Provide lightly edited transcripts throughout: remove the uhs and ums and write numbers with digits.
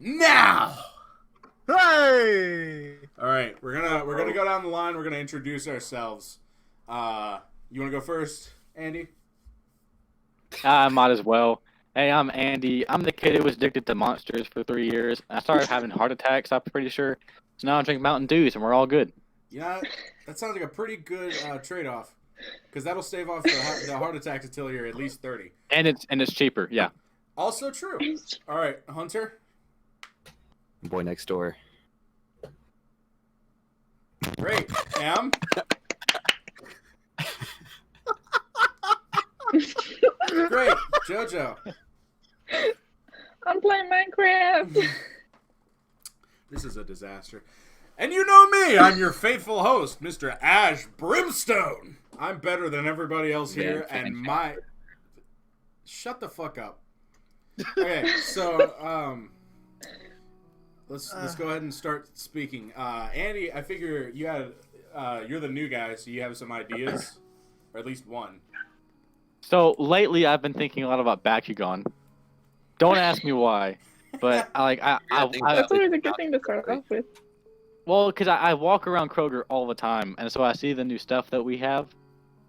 Now. Hey! All right, we're gonna go down the line. We're gonna introduce ourselves. You want to go first, Andy? I might as well. Hey, I'm Andy. I'm the kid who was addicted to monsters for 3 years. I started having heart attacks, I'm pretty sure. So now I'm drinking Mountain Dews, and we're all good. Yeah, that sounds like a pretty good trade-off, because that'll stave off the heart attacks until you're at least 30. And it's cheaper, yeah. Also true. All right, Hunter. Boy next door. Great. Am. Great. JoJo. I'm playing Minecraft. This is a disaster. And you know me. I'm your faithful host, Mr. Ash Brimstone. I'm better than everybody else here, and my... Shut the fuck up. Okay, so, let's go ahead and start speaking. Andy, I figure you had, you're the new guy, so you have some ideas, or at least one. So lately, I've been thinking a lot about Bakugan. Don't ask me why, but That's always a good thing to start off with. Well, because I walk around Kroger all the time, and so I see the new stuff that we have,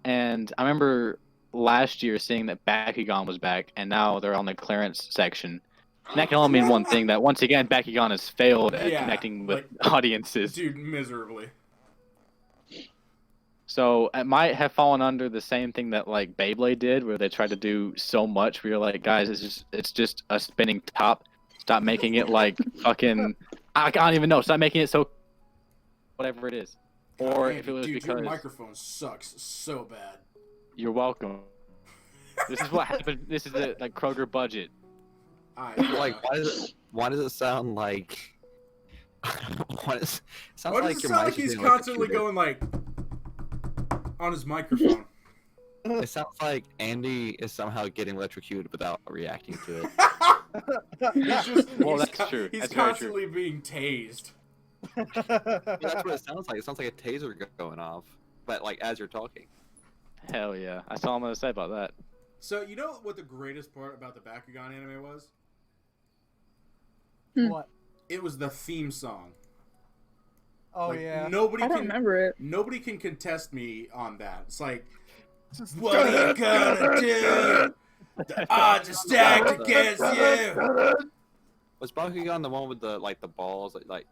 and I remember last year seeing that Bakugan was back, and now they're on the clearance section. And that can only mean one thing, that once again, Bakugan has failed at connecting with audiences. Dude, miserably. So it might have fallen under the same thing that like Beyblade did, where they tried to do so much where you're like, guys, it's just a spinning top. Stop making it like fucking I can't even know. Stop making it so whatever it is. Or Andy, if it was dude, because your microphone sucks so bad. You're welcome. This is what happened. This is the like Kroger budget. Like, why does it sound like? Sounds Why does it sound like he's constantly going like on his microphone? It sounds like Andy is somehow getting electrocuted without reacting to it. That's true. He's That's constantly being tased. That's what it sounds like. It sounds like a taser going off, but like as you're talking. Hell yeah. That's all I'm going to say about that. So, you know what the greatest part about the Bakugan anime was? What? It was the theme song. Oh, like, yeah. I don't remember it. Nobody can contest me on that. It's like, what are you gonna do? The odds are stacked against you. Was Bakugan the one with the balls like?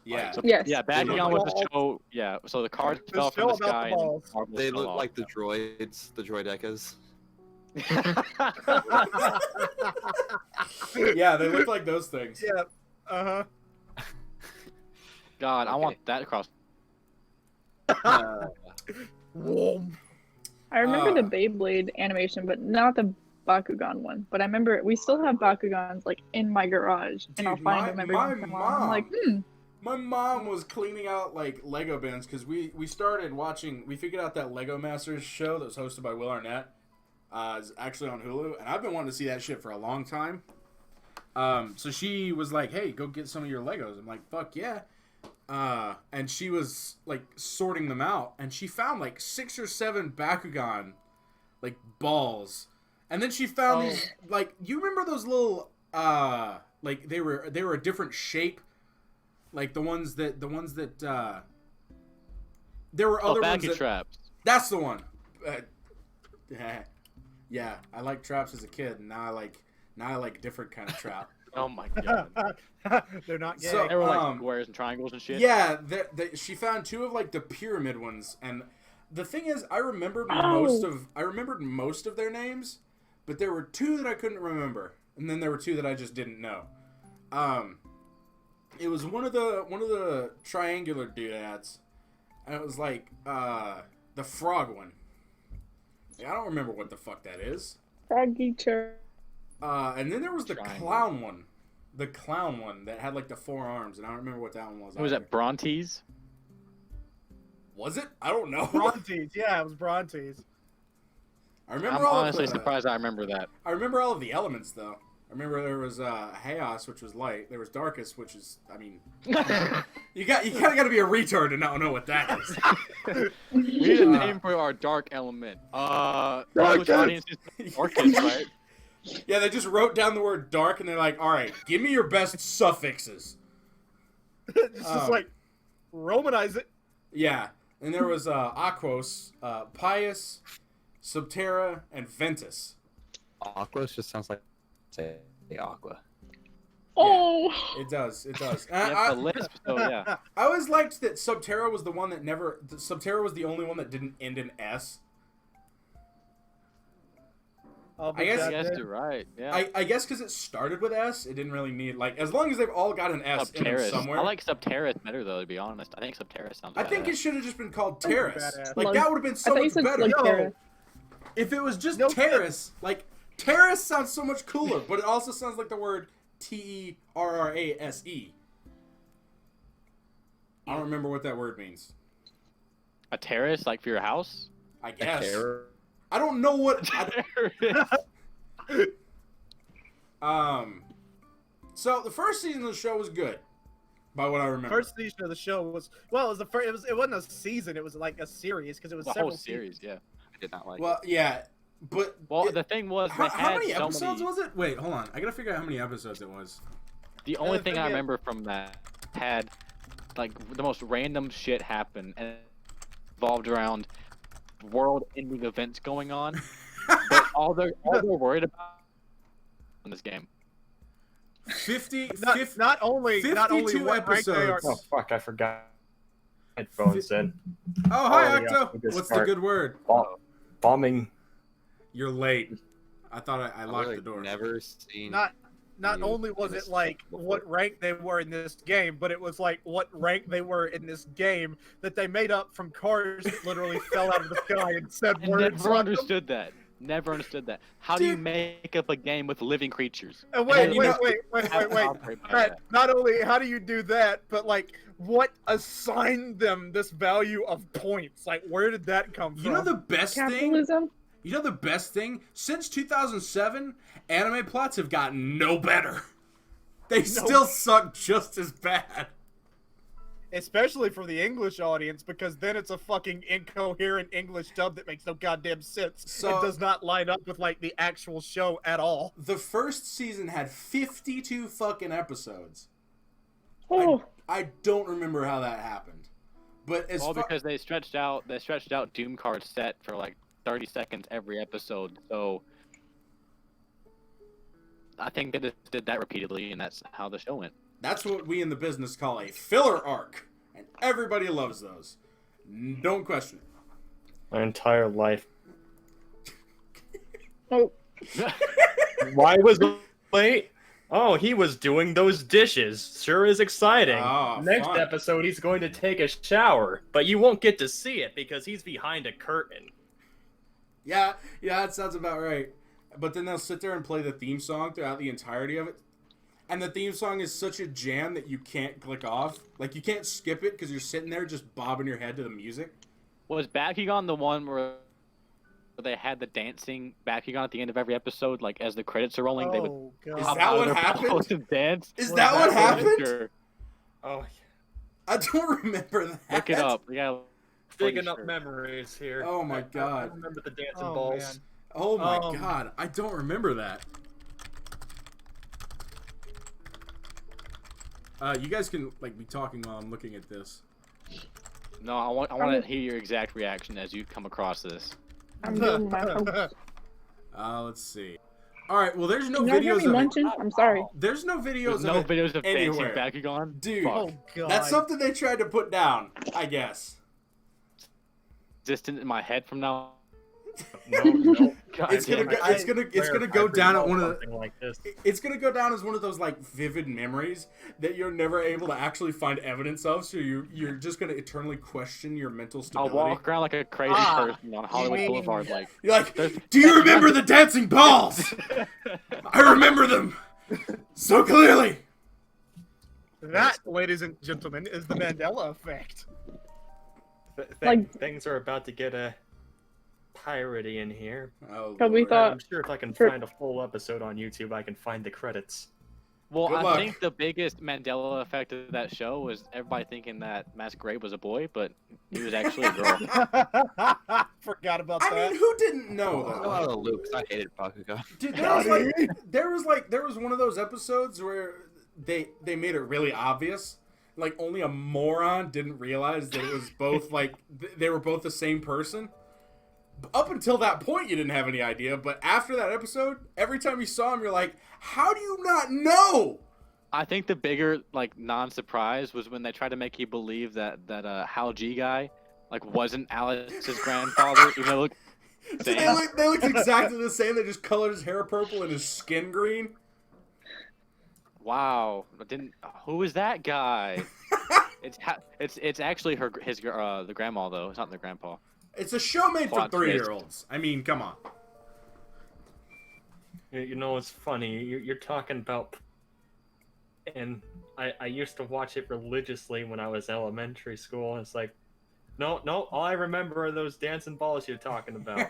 Yeah. So, Yes. Yeah, Bakugan was the show. Yeah, so the cards fell from the sky and balls. marbles They fell look off. like the droids, the droidecas. Yeah, they look like those things. Yeah. Uh-huh. God, I want that across. Whoa. I remember the Beyblade animation, but not the Bakugan one. But I remember we still have Bakugans like in my garage, and I'll Dude, find them every my once in a while. I'm like, My mom was cleaning out like Lego bins because we started watching. We figured out that Lego Masters show that was hosted by Will Arnett. Is actually on Hulu, and I've been wanting to see that shit for a long time. So she was like, "Hey, go get some of your Legos." I'm like, "Fuck yeah!" And she was like sorting them out, and she found like 6 or 7 Bakugan like balls, and then she found these like, you remember those little like they were a different shape. Like the ones that there were other ones that, traps. That's the one. Yeah, I liked traps as a kid, and now I like different kind of trap. Oh my god. They're not gay. So, They were like squares and triangles and shit. Yeah, she found 2 of like the pyramid ones, and the thing is, I remembered most of their names, but there were 2 that I couldn't remember, and then there were 2 that I just didn't know. It was one of the triangular doodads, and it was like the frog one. I don't remember what the fuck that is. Froggy chair. And then there was the Triangle. clown one. The clown one that had like the 4 arms, and I don't remember what that one was. Was that Brontes? Was it? I don't know. Brontes. Yeah, it was Brontes. I remember I'm all honestly of the, surprised I remember that. I remember all of the elements though. I remember there was Chaos, which was light. There was Darkest, which is, I mean, you kind of got to be a retard to not know what that is. We need a name for our dark element. English audience is Darkest, right? Yeah, they just wrote down the word dark, and they're like, all right, give me your best suffixes. It's just like, Romanize it. Yeah, and there was Aquos, Pius, Subterra, and Ventus. Aqua just sounds like say Aqua. Oh. It does. It does. Yeah, the lisp, so yeah. I always liked that Subterra was the one that never. Subterra was the only one that didn't end in S. I guess You're right. Yeah. I guess because it started with S, it didn't really need like as long as they've all got an S in them Subterrace. somewhere. I like Subterrace better though, to be honest. I think Subterrace sounds. I think better. it should have just been called Terrace. Badass. Like that would have been I so thought you much said better. like Terra. If it was just No, Terrace, like Terrace sounds so much cooler, but it also sounds like the word Terrase. I don't remember what that word means. A terrace, like for your house. I guess. Terror. I don't know what. So the first season of the show was good, by what I remember. First season of the show was it was the first. It wasn't a season. It was like a series because it was The several whole series, yeah. I did not like Well, yeah, but Well, the thing was, how, they how had many so episodes many. was it? Wait, hold on. I gotta figure out how many episodes it was. The only thing I yeah. remember from that had like the most random shit happen and it revolved around world-ending events going on. But all they're worried about in this game. 50, Not only 52 what rank they are. episodes. Oh fuck! I forgot. Headphones in. Oh, hi, Oh, yeah, Octo. we could What's the start. good word? Bombing. You're late. I thought I I've locked really the door. Never seen. Not you only was in it this like before. what rank they were in this game, but it was like what rank they were in this game that they made up from cars that literally fell out of the sky and said I words. never on them. understood that. Never understood that. How do you Dude. make up a game with living creatures? And And wait, you know- wait. How to operate by Matt, that? not only how do you do that, but like what assigned them this value of points? Like where did that come from? You know the best thing? Capitalism. You know the best thing? Since 2007, anime plots have gotten no better. They still suck just as bad. Especially for the English audience, because then it's a fucking incoherent English dub that makes no goddamn sense. So- It does not line up with like the actual show at all. The first season had 52 fucking episodes. Oh. I don't remember how that happened. But as All far because they stretched out Doom card set for like 30 seconds every episode. So I think they just did that repeatedly, and that's how the show went. that's what we in the business call a filler arc. And everybody loves those. Don't question it. My entire life. Oh. Why was late? Oh, he was doing those dishes. Sure is exciting. Oh, Next fun. episode, he's going to take a shower, but you won't get to see it because he's behind a curtain. Yeah, that sounds about right. But then they'll sit there and play the theme song throughout the entirety of it. And the theme song is such a jam that you can't click off. Like, you can't skip it because you're sitting there just bobbing your head to the music. Was Bakugan the one where they had the dancing Bakugan at the end of every episode? Like, as the credits are rolling, they would Oh Is god. that out of what their happened? balls and dance? Is Was that what that happened? Sure. Oh, I don't remember that. Look it up. Yeah. digging up memories here. Oh my I god. remember the dancing Oh, balls. man. Oh my Um, god. I don't remember that. You guys can like be talking while I'm looking at this. No, I want to hear your exact reaction as you come across this. I'm doing my host. Let's see. All right. Well, there's no Can y'all hear videos me of it. munching? I'm sorry. There's no videos There's no of it videos of anywhere. dancing Bakugan? Dude, Fuck. Oh god. that's something they tried to put down, I guess. Distant in my head from now. No. God It's gonna damn go, it. it's gonna go down at one of the. something like this. It's gonna go down as one of those like vivid memories that you're never able to actually find evidence of. So you're just gonna eternally question your mental I'll stability. walk around like a crazy person on Hollywood mean- Boulevard, like. You're like, There's- do you remember the dancing balls? I remember them so clearly. That, ladies and gentlemen, is the Mandela effect. Like- Things are about to get a piratey in here. Oh, But we Lord. thought- I'm sure if I can for- find a full episode on YouTube, I can find the credits. Well, Good I luck. think the biggest Mandela effect of that show was everybody thinking that Masquerade was a boy, but he was actually a girl. Forgot about I that. mean, who didn't know Go though? out of the loop, 'cause I hated Bakugan. Dude, Got there was one of those episodes where they made it really obvious. Like only a moron didn't realize that it was both like they were both the same person. Up until that point, you didn't have any idea, but after that episode, every time you saw him, you're like, "How do you not know?" I think the bigger like non-surprise was when they tried to make you believe that Hal G guy like wasn't Alice's grandfather, even though it looked Dude, same. they looked exactly the same. They just colored his hair purple and his skin green. Wow, I didn't. Who is that guy? It's actually the grandma though. It's not the grandpa. It's a show made for Plot twist. 3-year-olds. I mean, come on. You know, it's funny. You're talking about, and I used to watch it religiously when I was elementary school. It's like, no, all I remember are those dancing balls you're talking about.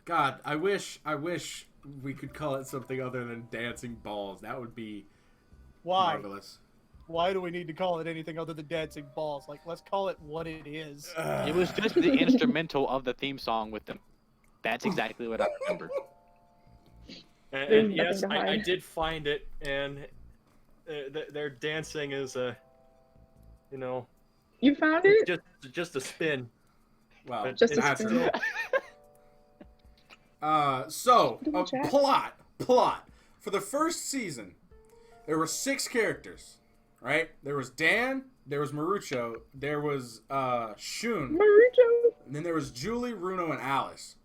God, I wish we could call it something other than dancing balls. That would be Why? marvelous. Why do we need to call it anything other than dancing balls? Like, let's call it what it is. It was just the instrumental of the theme song with them. That's exactly what I remember. And There's yes, nothing to I hide. did find it, and their dancing is You found it? just a spin. Wow, But Just it's a that's spin. so Double check. plot for the first season. There were 6 characters, right? There was Dan, there was Marucho, there was Shun, Marucho. and then there was Julie, Runo, and Alice.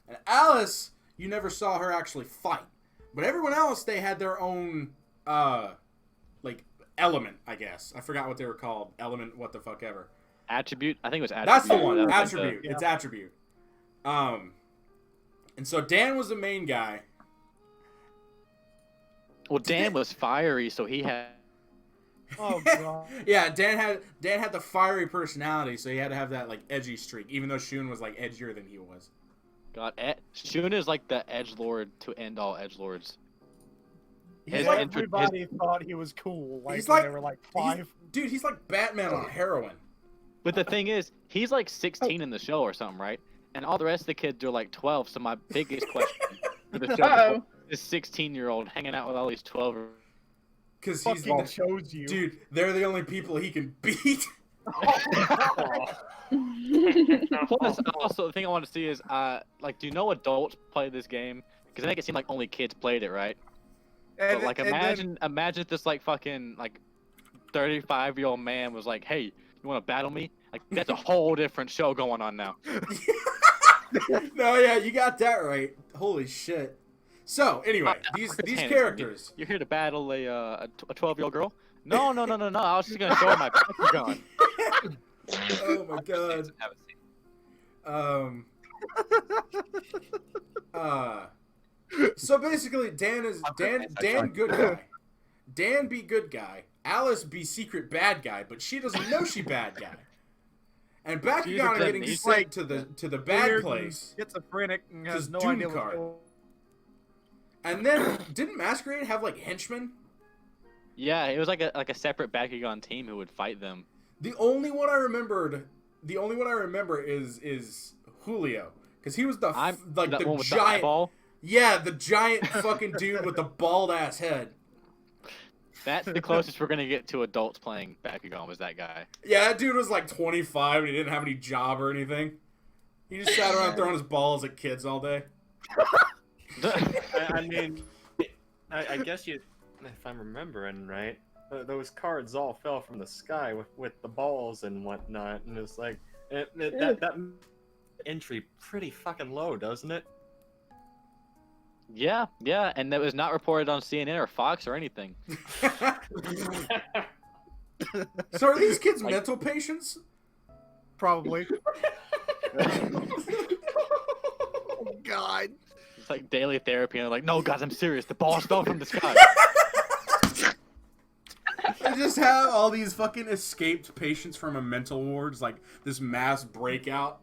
And Alice, you never saw her actually fight, but everyone else they had their own like element, I guess. I forgot what they were called. Element, what the fuck ever. Attribute? I think it was attribute. That's the one. That was like Attribute. It's attribute. And so Dan was the main guy. Well, Dan was fiery, so he had. Oh god. Yeah, Dan had the fiery personality, so he had to have that like edgy streak, even though Shun was like edgier than he was. God, Shun is like the edgelord to end all edgelords. He's like- Everybody thought he was cool. Like, He's when like- they were like He's- 5. Dude, he's like Batman on heroin. But the thing is, he's like 16 in the show or something, right? And all the rest of the kids are like 12. So my biggest question for the show Uh-oh. is 16-year-old hanging out with all these 12. Because he's Fucking chose you. dude, they're the only people he can beat. Plus, also the thing I want to see is, like, do you know adults play this game? Because I make it seem like only kids played it, right? And, But like, and then- imagine if this like fucking like 35-year-old man was like, "Hey, you want to battle me?" Like, that's a whole different show going on now. No, yeah, you got that right. Holy shit. So anyway, these Tannis, characters. You're here to battle a 12-year-old girl? No. I was just gonna show her my background. Oh my god. Haven't seen So basically, Dan good guy. Dan be good guy. Alice be secret bad guy, but she doesn't know she bad guy. And She's a Bakugan are good getting niece. sent to the bad weird place. and schizophrenic and has Just no Doom idea what's card. going on. And then didn't Masquerade have like henchmen? Yeah, it was like a separate Bakugan team who would fight them. The only one I remember is Julio, because he was the I'm like that the one with the giant. eyeball. Yeah, the giant fucking dude with the bald ass head. That's the closest we're gonna get to adults playing Bakugan was that guy. Yeah, that dude was like 25 and he didn't have any job or anything. He just sat around throwing his balls at kids all day. I mean, I guess if I'm remembering right, those cards all fell from the sky with the balls and whatnot, and it's like that entry pretty fucking low, doesn't it? Yeah, and that was not reported on CNN or Fox or anything. So are these kids Like- mental patients? Probably. Oh god. It's like daily therapy, and they're like, "No, guys, I'm serious. The balls fell from the sky." They just have all these fucking escaped patients from a mental ward. It's like this mass breakout.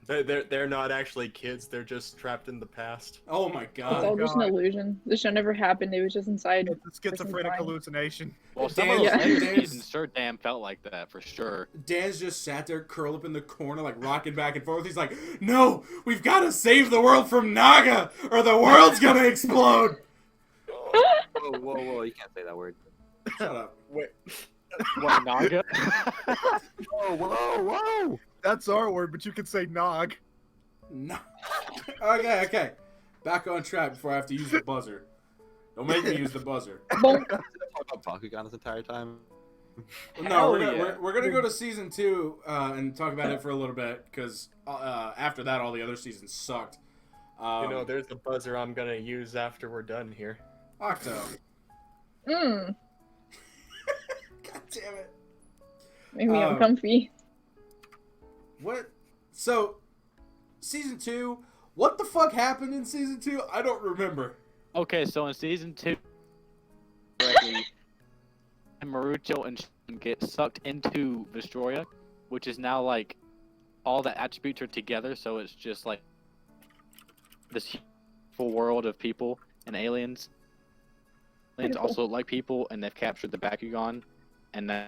They're not actually kids. They're just trapped in the past. Oh my It's god. all just an God. illusion. The show never happened. It was just inside. It's a schizophrenic mind. hallucination. Well, some of Dan- those Yeah. later Dan's- seasons sure damn felt like that for sure. Dan's just sat there, curled up in the corner, like rocking back and forth. He's like, "No, we've got to save the world from Naga, or the world's gonna explode." Whoa! You can't say that word. Shut up. Wait, What, Naga? Whoa! That's our word, but you could say nog. No. Okay. Back on track before I have to use the buzzer. Don't make me use the buzzer. Bonk. Talk about Bakugan this entire time. No, Hell we're yeah. gonna go to season 2 and talk about it for a little bit because after that, all the other seasons sucked. there's a buzzer I'm gonna use after we're done here. Octo. Mmm. God damn it. Make me Um, uncomfy. What? So, season 2. What the fuck happened in season 2? I don't remember. Okay, so in season 2, correctly, Marucho and Shin get sucked into Vestroya, which is now like all the attributes are together, so it's just like this full world of people and aliens. Aliens Beautiful. also look like people, and they've captured the Bakugan, and then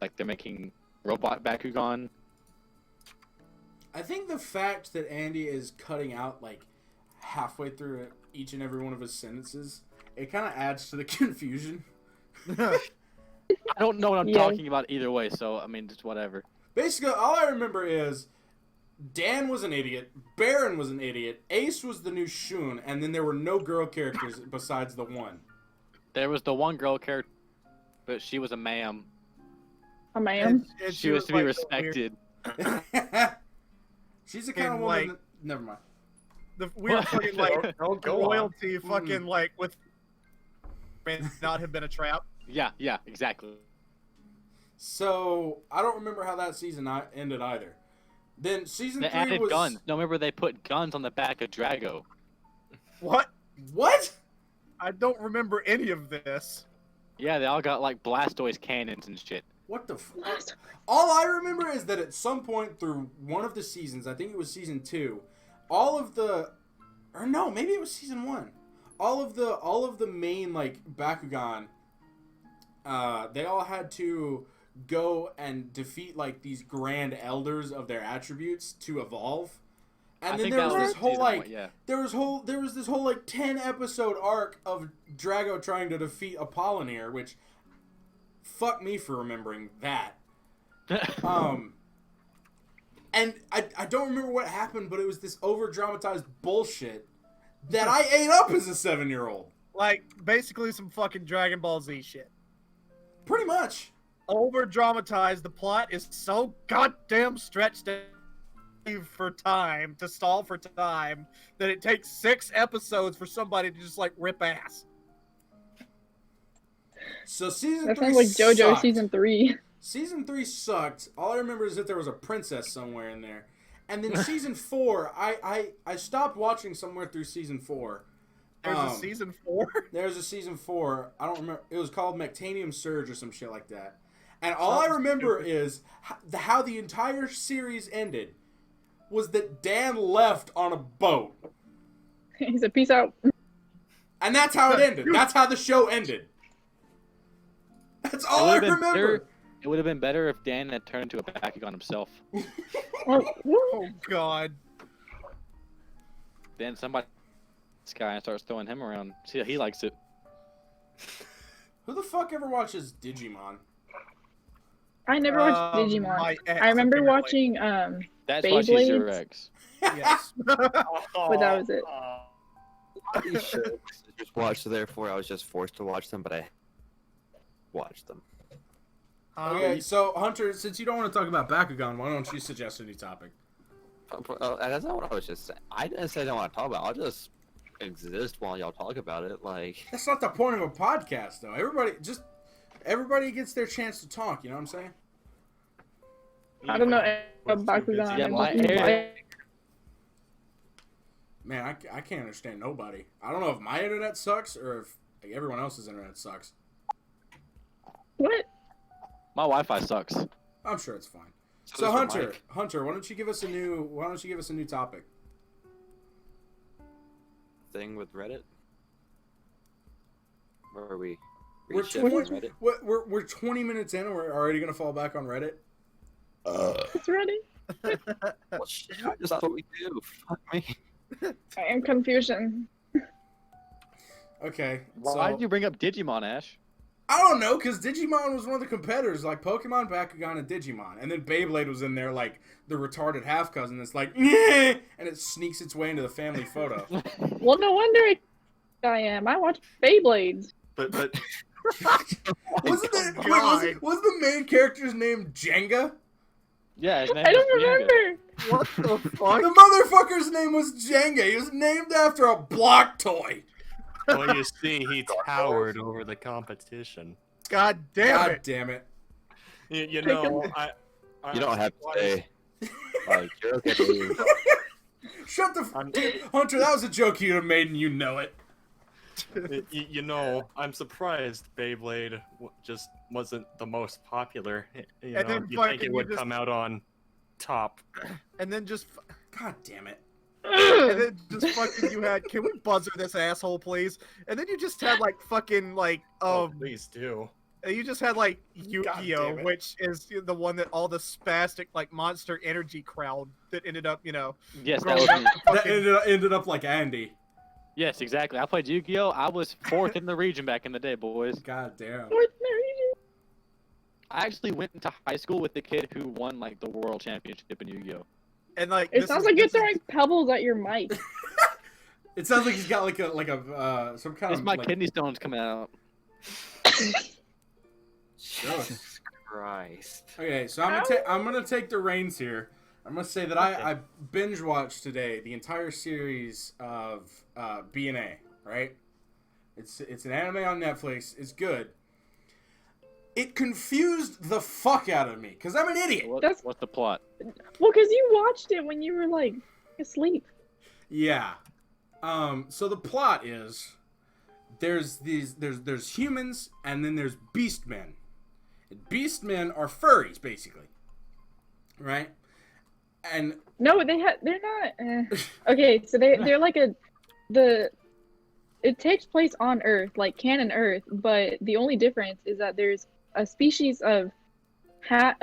like they're making robot Bakugan. I think the fact that Andy is cutting out like halfway through each and every one of his sentences, it kind of adds to the confusion. I don't know what I'm Yeah. talking about either way, so I mean, just whatever. Basically, all I remember is Dan was an idiot, Baron was an idiot, Ace was the new Shun, and then there were no girl characters besides the one. There was the one girl character, but she was a ma'am. A ma'am. And She was to be like, so weird. Respected. She's the kind of And, woman. like- that, never mind. The weird fucking like Don't go on. royalty fucking like with may not have been a trap. Yeah, exactly. So I don't remember how that season ended either. Then season They 3 added was guns. No, remember they put guns on the back of Drago. What? what? I don't remember any of this. Yeah, they all got like Blastoise cannons and shit. What the? All I remember is that at some point through one of the seasons, I think it was season 2, all of the, or no, maybe it was season 1. All of the main like Bakugan, they all had to go and defeat like these grand elders of their attributes to evolve. And I then think there that was was this whole season like one, yeah. there was this whole like 10 episode arc of Drago trying to defeat Apollinaire, which fuck me for remembering that. And I don't remember what happened, but it was this over dramatized bullshit that I ate up as a 7-year-old. Like basically some fucking Dragon Ball Z shit. Pretty much. Over dramatized. The plot is so goddamn stretched for time to stall for time that it takes 6 episodes for somebody to just like rip ass. So season That 3 sounds like JoJo sucked. season 3. Season 3 sucked. All I remember is that there was a princess somewhere in there. And then season 4, I stopped watching somewhere through season 4. There's a season 4. There's a season 4. I don't remember. It was called Mectanium Surge or some shit like that. And all I remember is how the entire series ended was that Dan left on a boat. He said, "Peace out." And that's how it ended. That's how the show ended. That's all I remember. It would have been better if Dan had turned into a Bakugan himself. Oh, woo. Oh god. Then somebody, this guy, starts throwing him around. See, he likes it. Who the fuck ever watches Digimon? I never watched my Digimon. ex, I remember apparently. watching That's why she's your Beyblades. ex. Yes. But that was it. These shows I just watched, therefore I was just forced to watch them, but I watched them. Okay, so Hunter, since you don't want to talk about Bakugan, why don't you suggest a new topic? That's not what I was just saying. I didn't say I don't want to talk about it. I'll just exist while y'all talk about it. Like, That's not the point of a podcast, though. Everybody gets their chance to talk. You know what I'm saying? I don't know about Bakugan. Yeah, I'm my just- hair- Man, I can't understand nobody. I don't know if my internet sucks or if like, everyone else's internet sucks. What? My Wi-Fi sucks. I'm sure it's fine. So does your Hunter, mic. Hunter, why don't you give us a new topic? Thing with Reddit. Where are we? We're Reshift 20, Reddit. we're 20 minutes in and we're already gonna fall back on Reddit. It's ready. Well, shit, that's what we do. Fuck me. I am confusion. Okay. Why so, did you bring up Digimon, Ash? I don't know, because Digimon was one of the competitors, like Pokemon, Bakugan, and Digimon. And then Beyblade was in there, like, the retarded half-cousin that's like, "Nyeh," and it sneaks its way into the family photo. Well, no wonder I am. I watch Beyblades. But wasn't God. was the main character's name Jenga? Yeah, his name I is don't Diego. remember. What the fuck? The motherfucker's name was Jenga. He was named after a block toy. well, you see, he towered over the competition. God damn God it. damn it. You know, I You don't have to say. Like, you're okay to leave. Shut the I'm- Hunter, that was a joke you'd have made and you know it. You know, I'm surprised Beyblade just wasn't the most popular. You And know, then you fucking think it you would just- come out on top. And then just God damn it. and then just fucking you had, can we buzzer this asshole, please? And then you just had like fucking like Oh, please do. you just had like God Yu-Gi-Oh, damn it. which is the one that all the spastic like Monster Energy crowd that ended up, Yes, that growing was up me. to That fucking- ended up like Andy. Yes, exactly. I played Yu-Gi-Oh! I was 4th in the region back in the day, boys. God damn. I actually went into high school with the kid who won like the world championship in Yu-Gi-Oh! and like It this sounds is- like you're this is- throwing pebbles at your mic. It sounds like he's got like some kind It's of my like, kidney stones coming out. Jesus Christ. Okay, so I'm gonna take the reins here. I'm gonna say that I binge watched today the entire series of B&A, right? It's an anime on Netflix. It's good. It confused the fuck out of me because I'm an idiot. What's the plot? Well, because you watched it when you were like asleep. Yeah. So the plot is there's humans and then there's beastmen. And beastmen are furries basically. Right? And No, they're not. Okay, so they're like it takes place on Earth, like canon Earth, but the only difference is that there's a species of half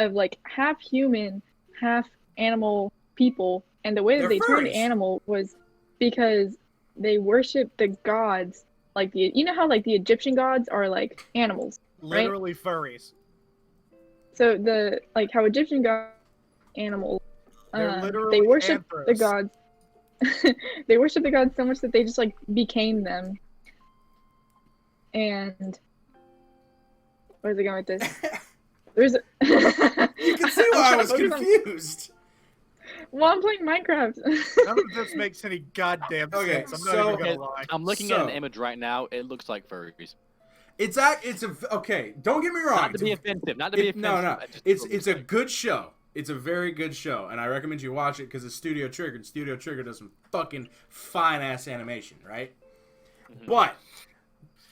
human, half animal people, and the way that They're they turned furries. animal was because they worship the gods, like you know how like the Egyptian gods are like animals. literally furries. So how Egyptian gods animals, They're they literally worship the anthros. gods. They worship the gods so much that they just like became them. And where's it going with this? There's you can see why I was Focus on- confused. Well, I'm playing Minecraft. None of this makes any goddamn Okay, sense. I'm so- not even gonna lie. I'm looking at So- an image right now. It looks like furries. Okay, don't get me wrong. Not to be offensive. Not to be offensive. No. I just- It's a good show. It's a very good show, and I recommend you watch it because it's Studio Trigger, and Studio Trigger does some fucking fine ass animation, right? Mhm. But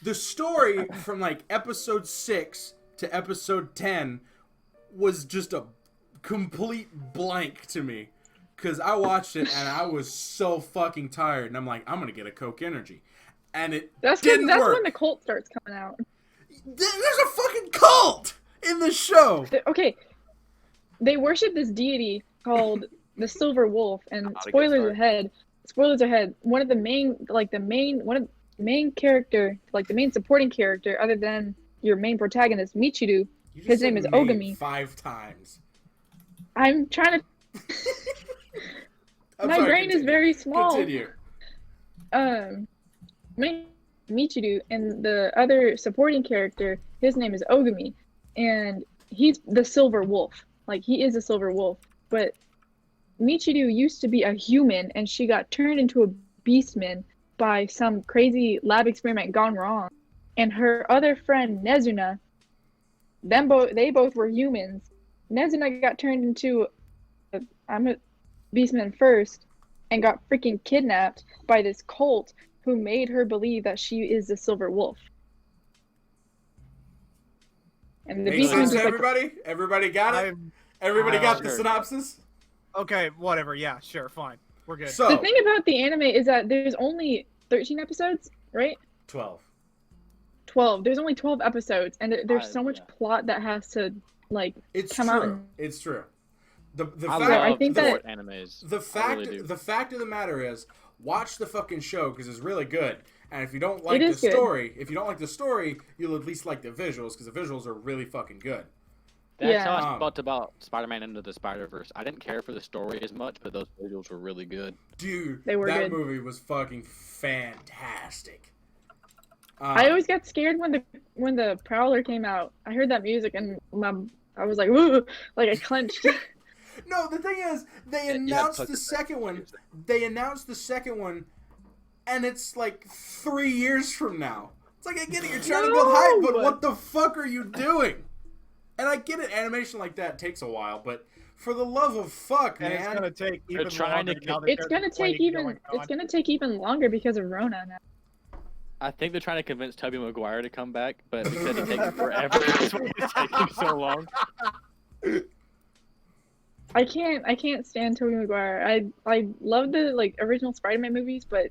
the story from like episode 6 to episode 10 was just a complete blank to me because I watched it and I was so fucking tired, and I'm like, I'm gonna get a Coke Energy, and it That's didn't work. when the cult starts coming out. There's a fucking cult in the show. Okay, they worship this deity called the Silver Wolf, and Not a good spoilers start. ahead. Spoilers ahead. One of the main character, like the main supporting character, other than your main protagonist, Michiru. You just His said name is maid Ogami. 5 times. I'm trying to. I'm My sorry, brain is continue. very small. Continue. Michiru, and the other supporting character, his name is Ogami, and he's the Silver Wolf. Like, he is a Silver Wolf, but Michiru used to be a human, and she got turned into a beastman by some crazy lab experiment gone wrong. And her other friend, Nezuna, they both were humans. Nezuna got turned into I'm a beastman first, and got freaking kidnapped by this cult who made her believe that she is the Silver Wolf. And the Makes beastman sense just to like, everybody? Everybody got it? I'm Everybody got the sure. synopsis? Okay, whatever. Yeah, sure, fine. We're good. The So, thing about the anime is that there's only 13 episodes, right? 12. 12. There's only 12 episodes, and there's so much Yeah. plot that has to like It's come out. true. It's true. The I fact I love think the, that- short animes. the I fact really do. the fact of the matter is, watch the fucking show because it's really good. And if you don't like It the is good. story, you'll at least like the visuals because the visuals are really fucking good. That's Yeah. how I felt about Spider-Man Into the Spider-Verse. I didn't care for the story as much, but those visuals were really good. Dude, They were that good. movie was fucking fantastic. I always got scared when the Prowler came out. I heard that music and I was like, ooh, like I clenched. No, the thing is, they Yeah, announced fuck the it. second one. They announced the second one, and it's like 3 years from now. It's like, I get it, you're trying to build hype, but No! what the fuck are you doing? And I get it, animation like that takes a while, but for the love of fuck, And it's man. gonna take even trying longer. to now that It's there's gonna a take plague even going it's on. gonna take even longer because of Rona now. I think they're trying to convince Tobey Maguire to come back, but because it's taking forever, that's why it's taking so long. I can't stand Tobey Maguire. I love the like original Spider-Man movies, but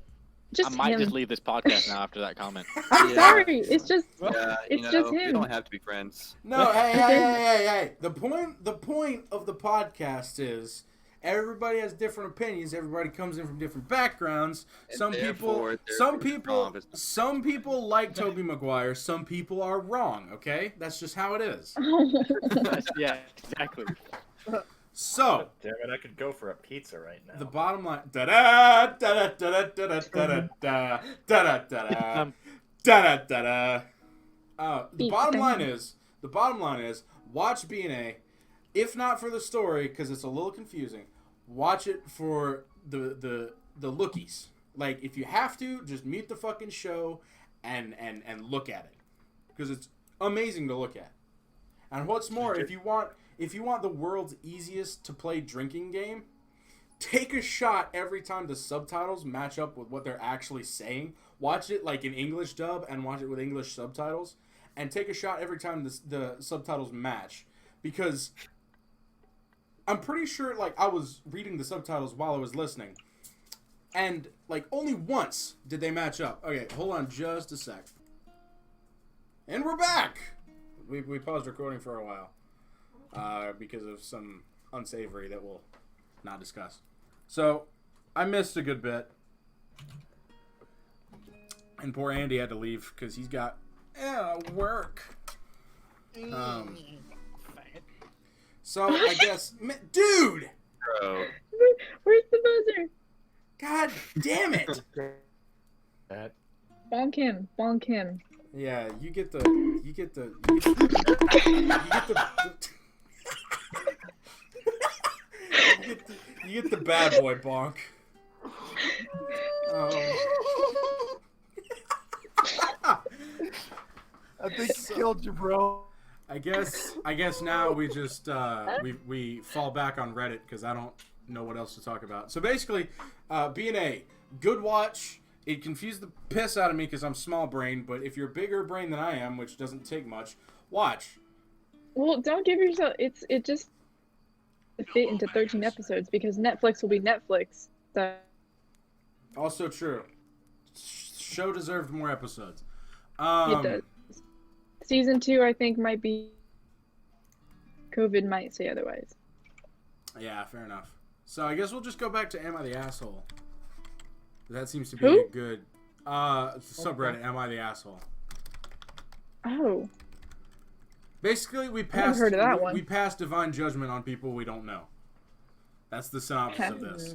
just I might him. just leave this podcast now after that comment. I'm Yeah. sorry. It's just Yeah, It's you know, just we him. don't have to be friends. No, hey. The point of the podcast is everybody has different opinions. Everybody comes in from different backgrounds. And Some therefore, there's wrong. some people like Tobey Maguire. Some people are wrong. Okay, that's just how it is. Yeah, exactly. So Damn it, I could go for a pizza right now. the bottom line. Da da da da da da da da da da da da da. The bottom line is, watch B&A, if not for the story, because it's a little confusing. Watch it for the lookies. Like, if you have to, just mute the fucking show and look at it, because it's amazing to look at. And what's more, if you want the world's easiest to play drinking game, take a shot every time the subtitles match up with what they're actually saying. Watch it like in English dub and watch it with English subtitles. And take a shot every time the subtitles match. Because I'm pretty sure, like, I was reading the subtitles while I was listening. And, like, only once did they match up. Okay, hold on just a sec. And we're back! We paused recording for a while. Because of some unsavory that we'll not discuss. So, I missed a good bit. And poor Andy had to leave because he's got work. So, I guess... Dude! Bro. Where's the buzzer? God damn it! That Bonk him. Yeah, you get the you get the bad boy bonk. I think he killed you, bro. I guess now we just we fall back on Reddit because I don't know what else to talk about. So basically, B&A, good watch. It confused the piss out of me because I'm small brain, but if you're bigger brain than I am, which doesn't take much, watch. Well, don't give yourself. It just fit into 13 episodes because Netflix will be Netflix. So Also true. Show deserved more episodes. it does. Season 2, I think, might be. COVID might say otherwise. Yeah, fair enough. So I guess we'll just go back to Am I the Asshole? That seems to be Who? a good subreddit. Am I the Asshole? Oh, Basically, we never passed heard of that one. we pass divine judgment on people we don't know. That's the synopsis of this.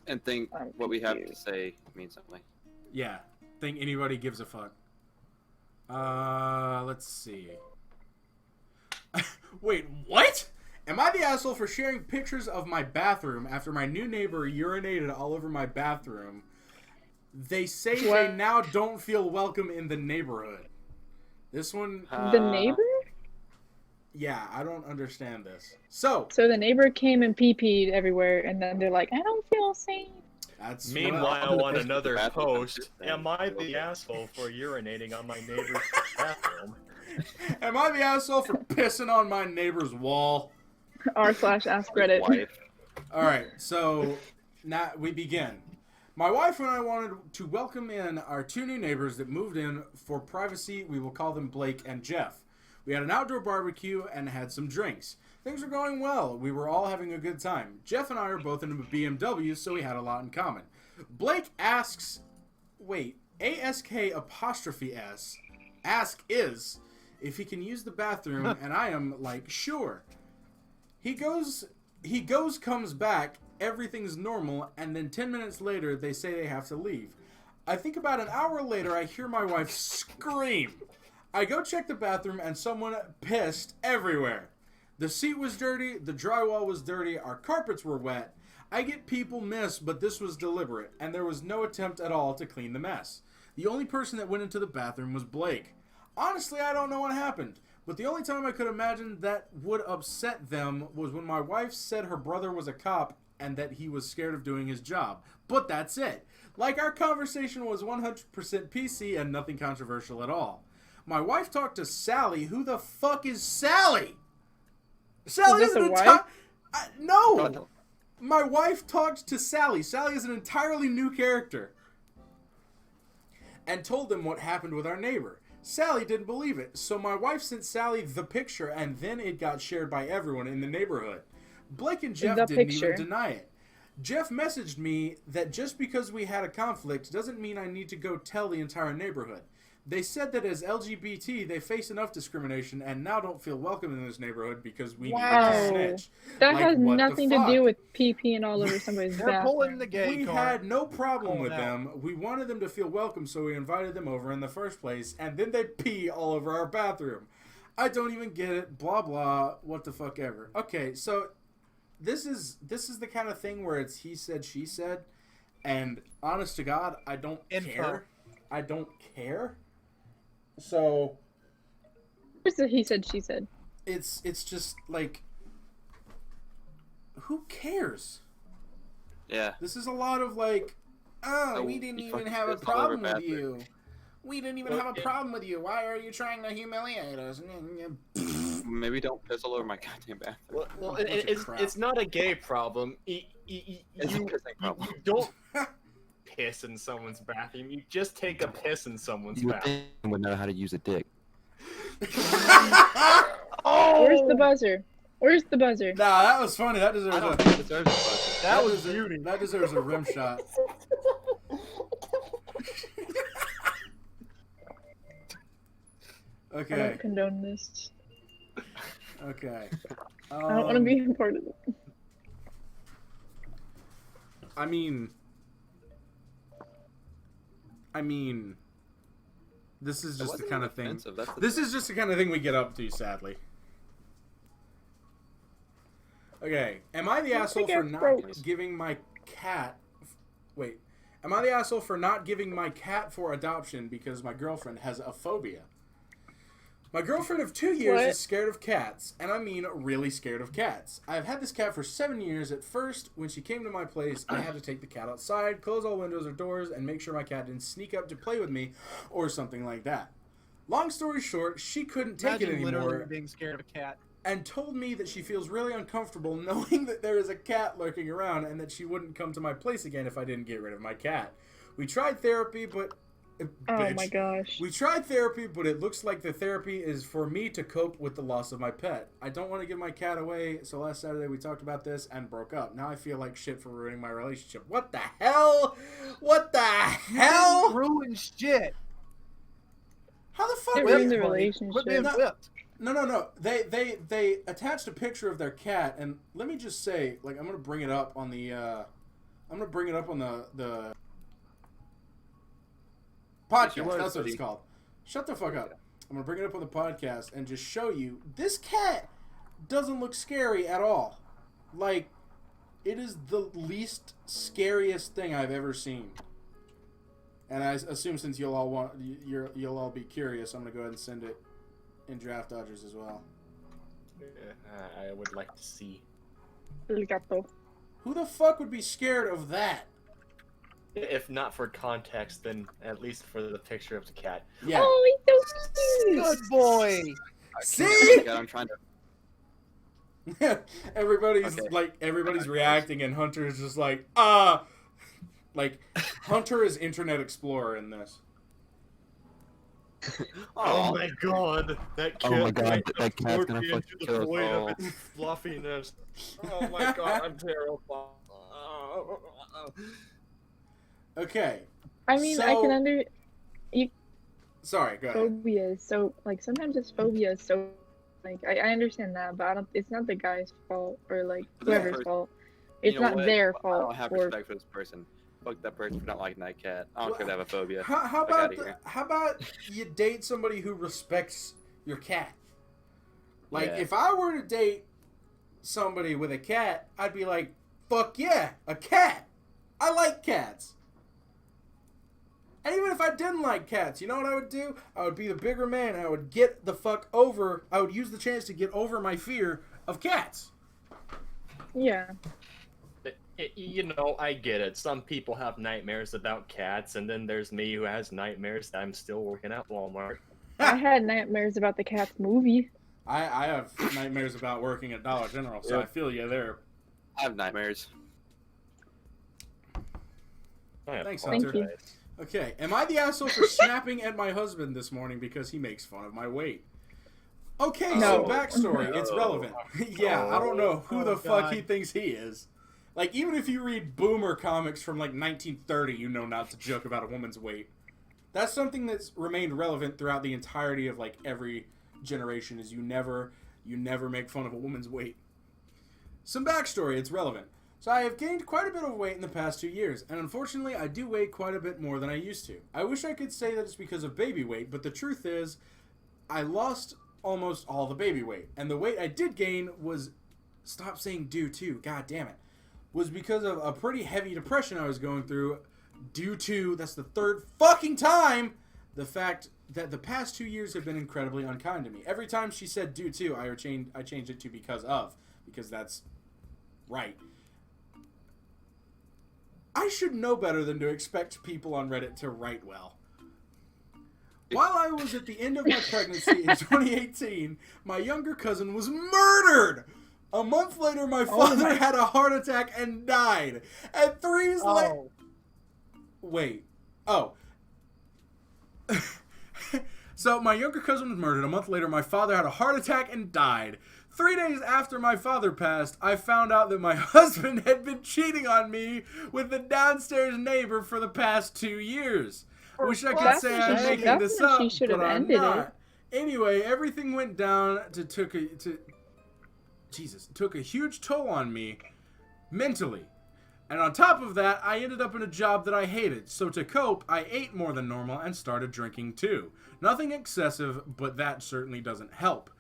And think I'm what we have to confused. say means something. Yeah, think anybody gives a fuck. Let's see. Wait, what? Am I the asshole for sharing pictures of my bathroom after my new neighbor urinated all over my bathroom? They say they What? now don't feel welcome in the neighborhood. This one, the neighbor? yeah, I don't understand this. So, So the neighbor came and pee-peed everywhere, and then they're like, I don't feel safe. that's Meanwhile, on the another bathroom post, thing. am I the asshole for urinating on my neighbor's bathroom? Am I the asshole for pissing on my neighbor's wall? r/ask Reddit. Wife. All right, so now we begin. My wife and I wanted to welcome in our 2 new neighbors that moved in for privacy. We will call them Blake and Jeff. We had an outdoor barbecue and had some drinks. Things were going well. We were all having a good time. Jeff and I are both in a BMW, so we had a lot in common. Blake asks, ASK''S, ask is, if he can use the bathroom, and I am like, sure. He goes, comes back, everything's normal, and then 10 minutes later, they say they have to leave. I think about an hour later, I hear my wife scream. I go check the bathroom, and someone pissed everywhere. The seat was dirty, the drywall was dirty, our carpets were wet. I get people miss, but this was deliberate, and there was no attempt at all to clean the mess. The only person that went into the bathroom was Blake. Honestly, I don't know what happened, but the only time I could imagine that would upset them was when my wife said her brother was a cop and that he was scared of doing his job. But that's it. Like, our conversation was 100% PC and nothing controversial at all. My wife talked to Sally. Who the fuck is Sally? Sally Is is this an a wife? entire... No! My wife talked to Sally. Sally is an entirely new character. And told them what happened with our neighbor. Sally didn't believe it, so my wife sent Sally the picture, and then it got shared by everyone in the neighborhood. Blake and Jeff didn't even deny it. Jeff messaged me that just because we had a conflict doesn't mean I need to go tell the entire neighborhood. They said that as LGBT, they face enough discrimination and now don't feel welcome in this neighborhood because we need to snitch. That Like, has what the nothing to fuck? do with peeing all over somebody's They're bathroom. pulling the gay We card. had no problem with out. them. We wanted them to feel welcome, so we invited them over in the first place, and then they pee all over our bathroom. I don't even get it. Blah blah. What the fuck ever. Okay, so this is the kind of thing where it's he said, she said, and honest to God, I don't care. I don't care. So Where's the he said, she said? it's just like, who cares? Yeah. This is a lot of like, oh, we didn't even have a problem with you. We didn't even have a problem with you. Why are you trying to humiliate us? Maybe don't piss all over my goddamn bathroom. Well, Bunch of crap. it's not a gay problem. It's a pissing problem. You don't piss in someone's bathroom. You just take a piss in someone's You would bathroom. think I would know how to use a dick. Where's the buzzer? Where's the buzzer? Nah, that was funny. That deserves I don't a think it deserves a buzzer. That was deserves- beauty. That deserves a rim shot. I Okay. don't condone this. Okay. I don't want to be a part of it. I mean, this is just the kind of thing. This is just the kind of thing we get up to, sadly. Okay, am I the asshole for not giving my cat... Wait. Am I the asshole for not giving my cat for adoption because my girlfriend has a phobia? My girlfriend of 2 years is scared of cats, and I mean really scared of cats. I've had this cat for 7 years. At first, when she came to my place, I had to take the cat outside, close all windows or doors, and make sure my cat didn't sneak up to play with me or something like that. Long story short, she couldn't take it Imagine literally anymore being scared of a cat. and told me that she feels really uncomfortable knowing that there is a cat lurking around and that she wouldn't come to my place again if I didn't get rid of my cat. We tried therapy, but... Oh my gosh. We tried therapy, but it looks like the therapy is for me to cope with the loss of my pet. I don't want to give my cat away, so last Saturday we talked about this and broke up. Now I feel like shit for ruining my relationship. What the hell? What the hell? Ruin shit. How the fuck? It did- ruined the Quit relationship. being whipped. No. They attached a picture of their cat, and let me just say, like, I'm gonna bring it up on the podcast. That's what it's called. Shut the fuck up. I'm gonna bring it up on the podcast and just show you this cat doesn't look scary at all. Like, it is the least scariest thing I've ever seen. And I assume since you'll all be curious, I'm gonna go ahead and send it in Draft Dodgers as well. I would like to see. El gato. Who the fuck would be scared of that? If not for context, then at least for the picture of the cat. Yeah. Oh, he's so cute. Good boy. See? God, I'm trying to. everybody's Okay. everybody's reacting, and Hunter is just like, like Hunter is Internet Explorer in this. Oh my god, that cat Oh my god, might that cat's absorb gonna me fucking into the kill us void all. of its fluffiness. Oh my god, I'm terrified. Okay. I mean, I can So- you Sorry, go ahead. phobias. So like sometimes it's phobias. So like I understand that, but I don't. It's not the guy's fault or like Yeah. whoever's fault. You It's know not what? their I fault. don't have or respect for this person. Fuck that person for not liking that cat. I don't care if they have a phobia. How Fuck about outta here. how about you date somebody who respects your cat? Like Yeah. if I were to date somebody with a cat, I'd be like, "Fuck yeah, a cat! I like cats." And even if I didn't like cats, you know what I would do? I would be the bigger man. I would get the fuck over. I would use the chance to get over my fear of cats. yeah. You know, I get it. Some people have nightmares about cats, and then there's me who has nightmares that I'm still working at Walmart. I had nightmares about the Cats movie. I have nightmares about working at Dollar General, so Yep. I feel you there. I have nightmares. Thanks, Thank Hunter. you. Okay, am I the asshole for snapping at my husband this morning because he makes fun of my weight? Okay, so No. backstory, it's No. relevant. Yeah, I don't know who the Oh, fuck God. he thinks he is. Like, even if you read boomer comics from, like, 1930, you know not to joke about a woman's weight. That's something that's remained relevant throughout the entirety of, like, every generation, is you never make fun of a woman's weight. Some backstory, it's relevant. So I have gained quite a bit of weight in the past 2 years, and unfortunately I do weigh quite a bit more than I used to. I wish I could say that it's because of baby weight, but the truth is, I lost almost all the baby weight, and the weight I did gain was, stop saying due to, god damn it, was because of a pretty heavy depression I was going through due to, that's the third fucking time, the fact that the past 2 years have been incredibly unkind to me. Every time she said due to, I changed it to because of, because that's right. I should know better than to expect people on Reddit to write well. While I was at the end of my pregnancy in 2018, my younger cousin was murdered! A month later, my father had a heart attack and died. And 3 years later... Oh, Wait. Oh. So, my younger cousin was murdered. A month later, my father had a heart attack and died. 3 days after my father passed, I found out that my husband had been cheating on me with the downstairs neighbor for the past 2 years. Wish I could That's say when I'm she- making that's this when up, she should but have I'm ended not. Anyway, everything went down took a huge toll on me mentally. And on top of that, I ended up in a job that I hated. So to cope, I ate more than normal and started drinking too. Nothing excessive, but that certainly doesn't help.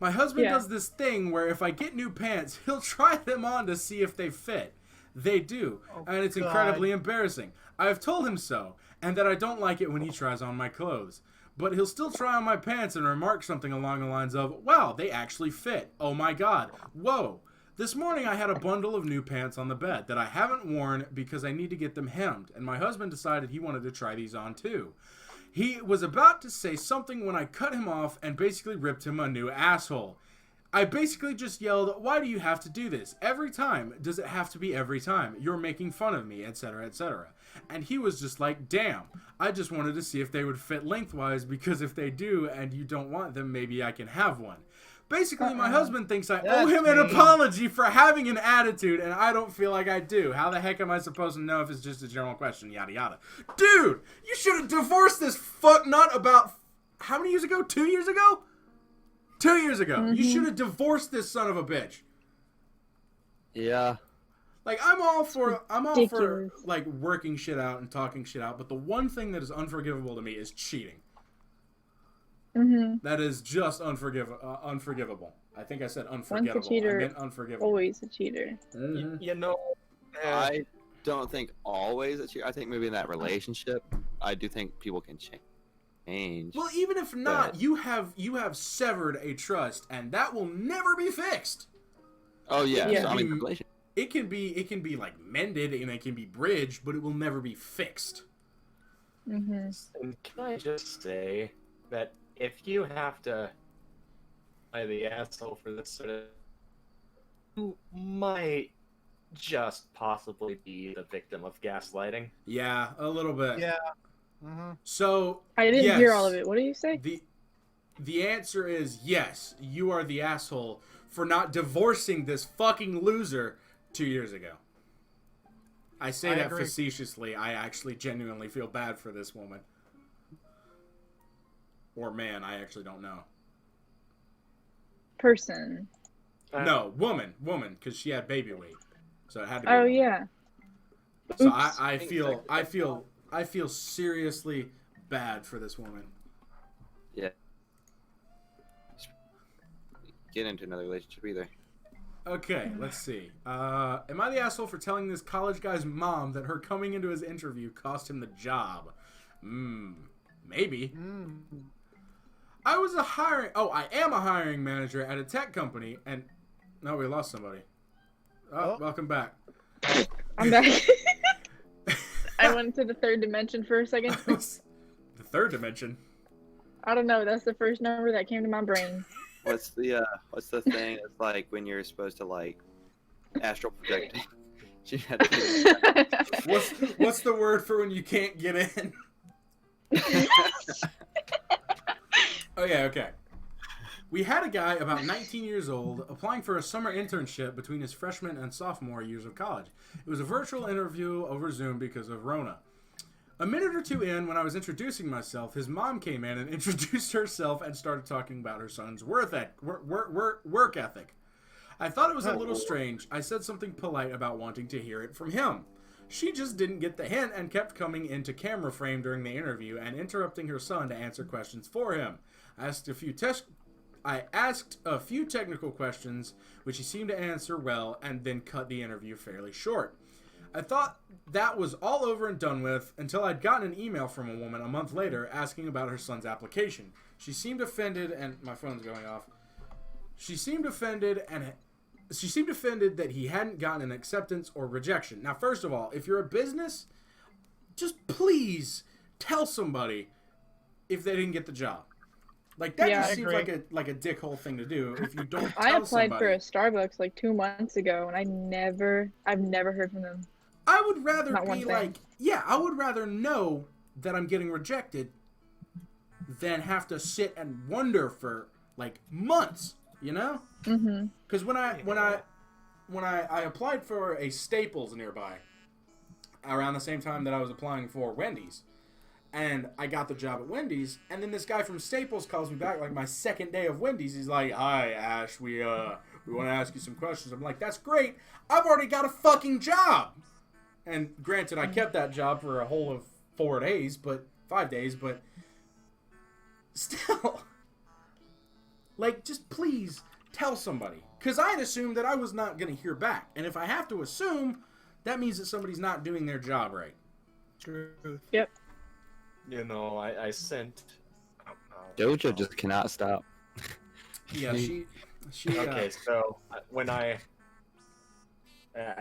My husband does this thing where if I get new pants, he'll try them on to see if they fit. They do, and it's incredibly embarrassing. I've told him so, and that I don't like it when he tries on my clothes. But he'll still try on my pants and remark something along the lines of, "Wow, they actually fit. Oh my god. Whoa." This morning I had a bundle of new pants on the bed that I haven't worn because I need to get them hemmed, and my husband decided he wanted to try these on too. He was about to say something when I cut him off and basically ripped him a new asshole. I basically just yelled, "Why do you have to do this? Every time? Does it have to be every time? You're making fun of me," etc., etc. And he was just like, "Damn, I just wanted to see if they would fit lengthwise because if they do and you don't want them, maybe I can have one." Basically, my husband thinks I owe That's him an mean. apology for having an attitude, and I don't feel like I do. How the heck am I supposed to know if it's just a general question? Yada yada. Dude, you should have divorced this fucknut about how many years ago? 2 years ago? 2 years ago. You should have divorced this son of a bitch. Yeah. Like I'm all for Ridiculous. like working shit out and talking shit out, but the one thing that is unforgivable to me is cheating. Mm-hmm. That is just unforgivable. I think I said unforgettable. cheater, I meant unforgivable. Always a cheater. Mhm. You know, I don't think always that I think maybe in that relationship, I do think people can change. Well, even if not, you have severed a trust, and that will never be fixed. Oh yeah. Yeah. So, I mean, relation. It can be like mended and it can be bridged, but it will never be fixed. Mm-hmm. and can I just say that if you have to play the asshole for this sort of might just possibly be the victim of gaslighting. Yeah, a little bit. Yeah. Mm-hmm. So I didn't yes, hear all of it. What do you say? The answer is yes. You are the asshole for not divorcing this fucking loser 2 years ago. I say I that agree. facetiously. I actually genuinely feel bad for this woman. Or man, I actually don't know. Person. No, woman, because she had baby weight, so it had to be. Oh woman. yeah. So Oops. I feel seriously bad for this woman. Yeah. Get into another relationship either. Okay, let's see. Am I the asshole for telling this college guy's mom that her coming into his interview cost him the job? Maybe. Mm. I am a hiring manager at a tech company, and no, we lost somebody. Oh, welcome back. I'm back. I went to the third dimension for a second. The third dimension. I don't know. That's the first number that came to my brain. What's the thing? It's like when you're supposed to like astral project. She had to do What's the word for when you can't get in? Okay. We had a guy about 19 years old applying for a summer internship between his freshman and sophomore years of college. It was a virtual interview over Zoom because of Rona. A minute or two in, when I was introducing myself, his mom came in and introduced herself and started talking about her son's work ethic. I thought it was a little strange. I said something polite about wanting to hear it from him. She just didn't get the hint and kept coming into camera frame during the interview and interrupting her son to answer questions for him. I asked a few technical questions, which he seemed to answer well, and then cut the interview fairly short. I thought that was all over and done with until I'd gotten an email from a woman a month later asking about her son's application. She seemed offended, and my phone's going off. She seemed offended that he hadn't gotten an acceptance or rejection. Now, first of all, if you're a business, just please tell somebody if they didn't get the job. Like that just seems like a dickhole thing to do. If you don't, I tell applied somebody. for a Starbucks like 2 months ago, and I've never heard from them. I would rather Not one be thing. like, yeah, I would rather know that I'm getting rejected than have to sit and wonder for like months, you know? Mm-hmm. Because when I applied for a Staples nearby, around the same time that I was applying for Wendy's, and I got the job at Wendy's, and then this guy from Staples calls me back like my second day of Wendy's. He's like, "Hi, Ash, we want to ask you some questions." I'm like, "That's great. I've already got a fucking job." And granted, I kept that job for a whole of 5 days, but still, like, just please tell somebody. Because I'd assumed that I was not going to hear back. And if I have to assume, that means that somebody's not doing their job right. Truth. Yep. You know, I sent. Doja just cannot stop. Yeah, she Okay, so when I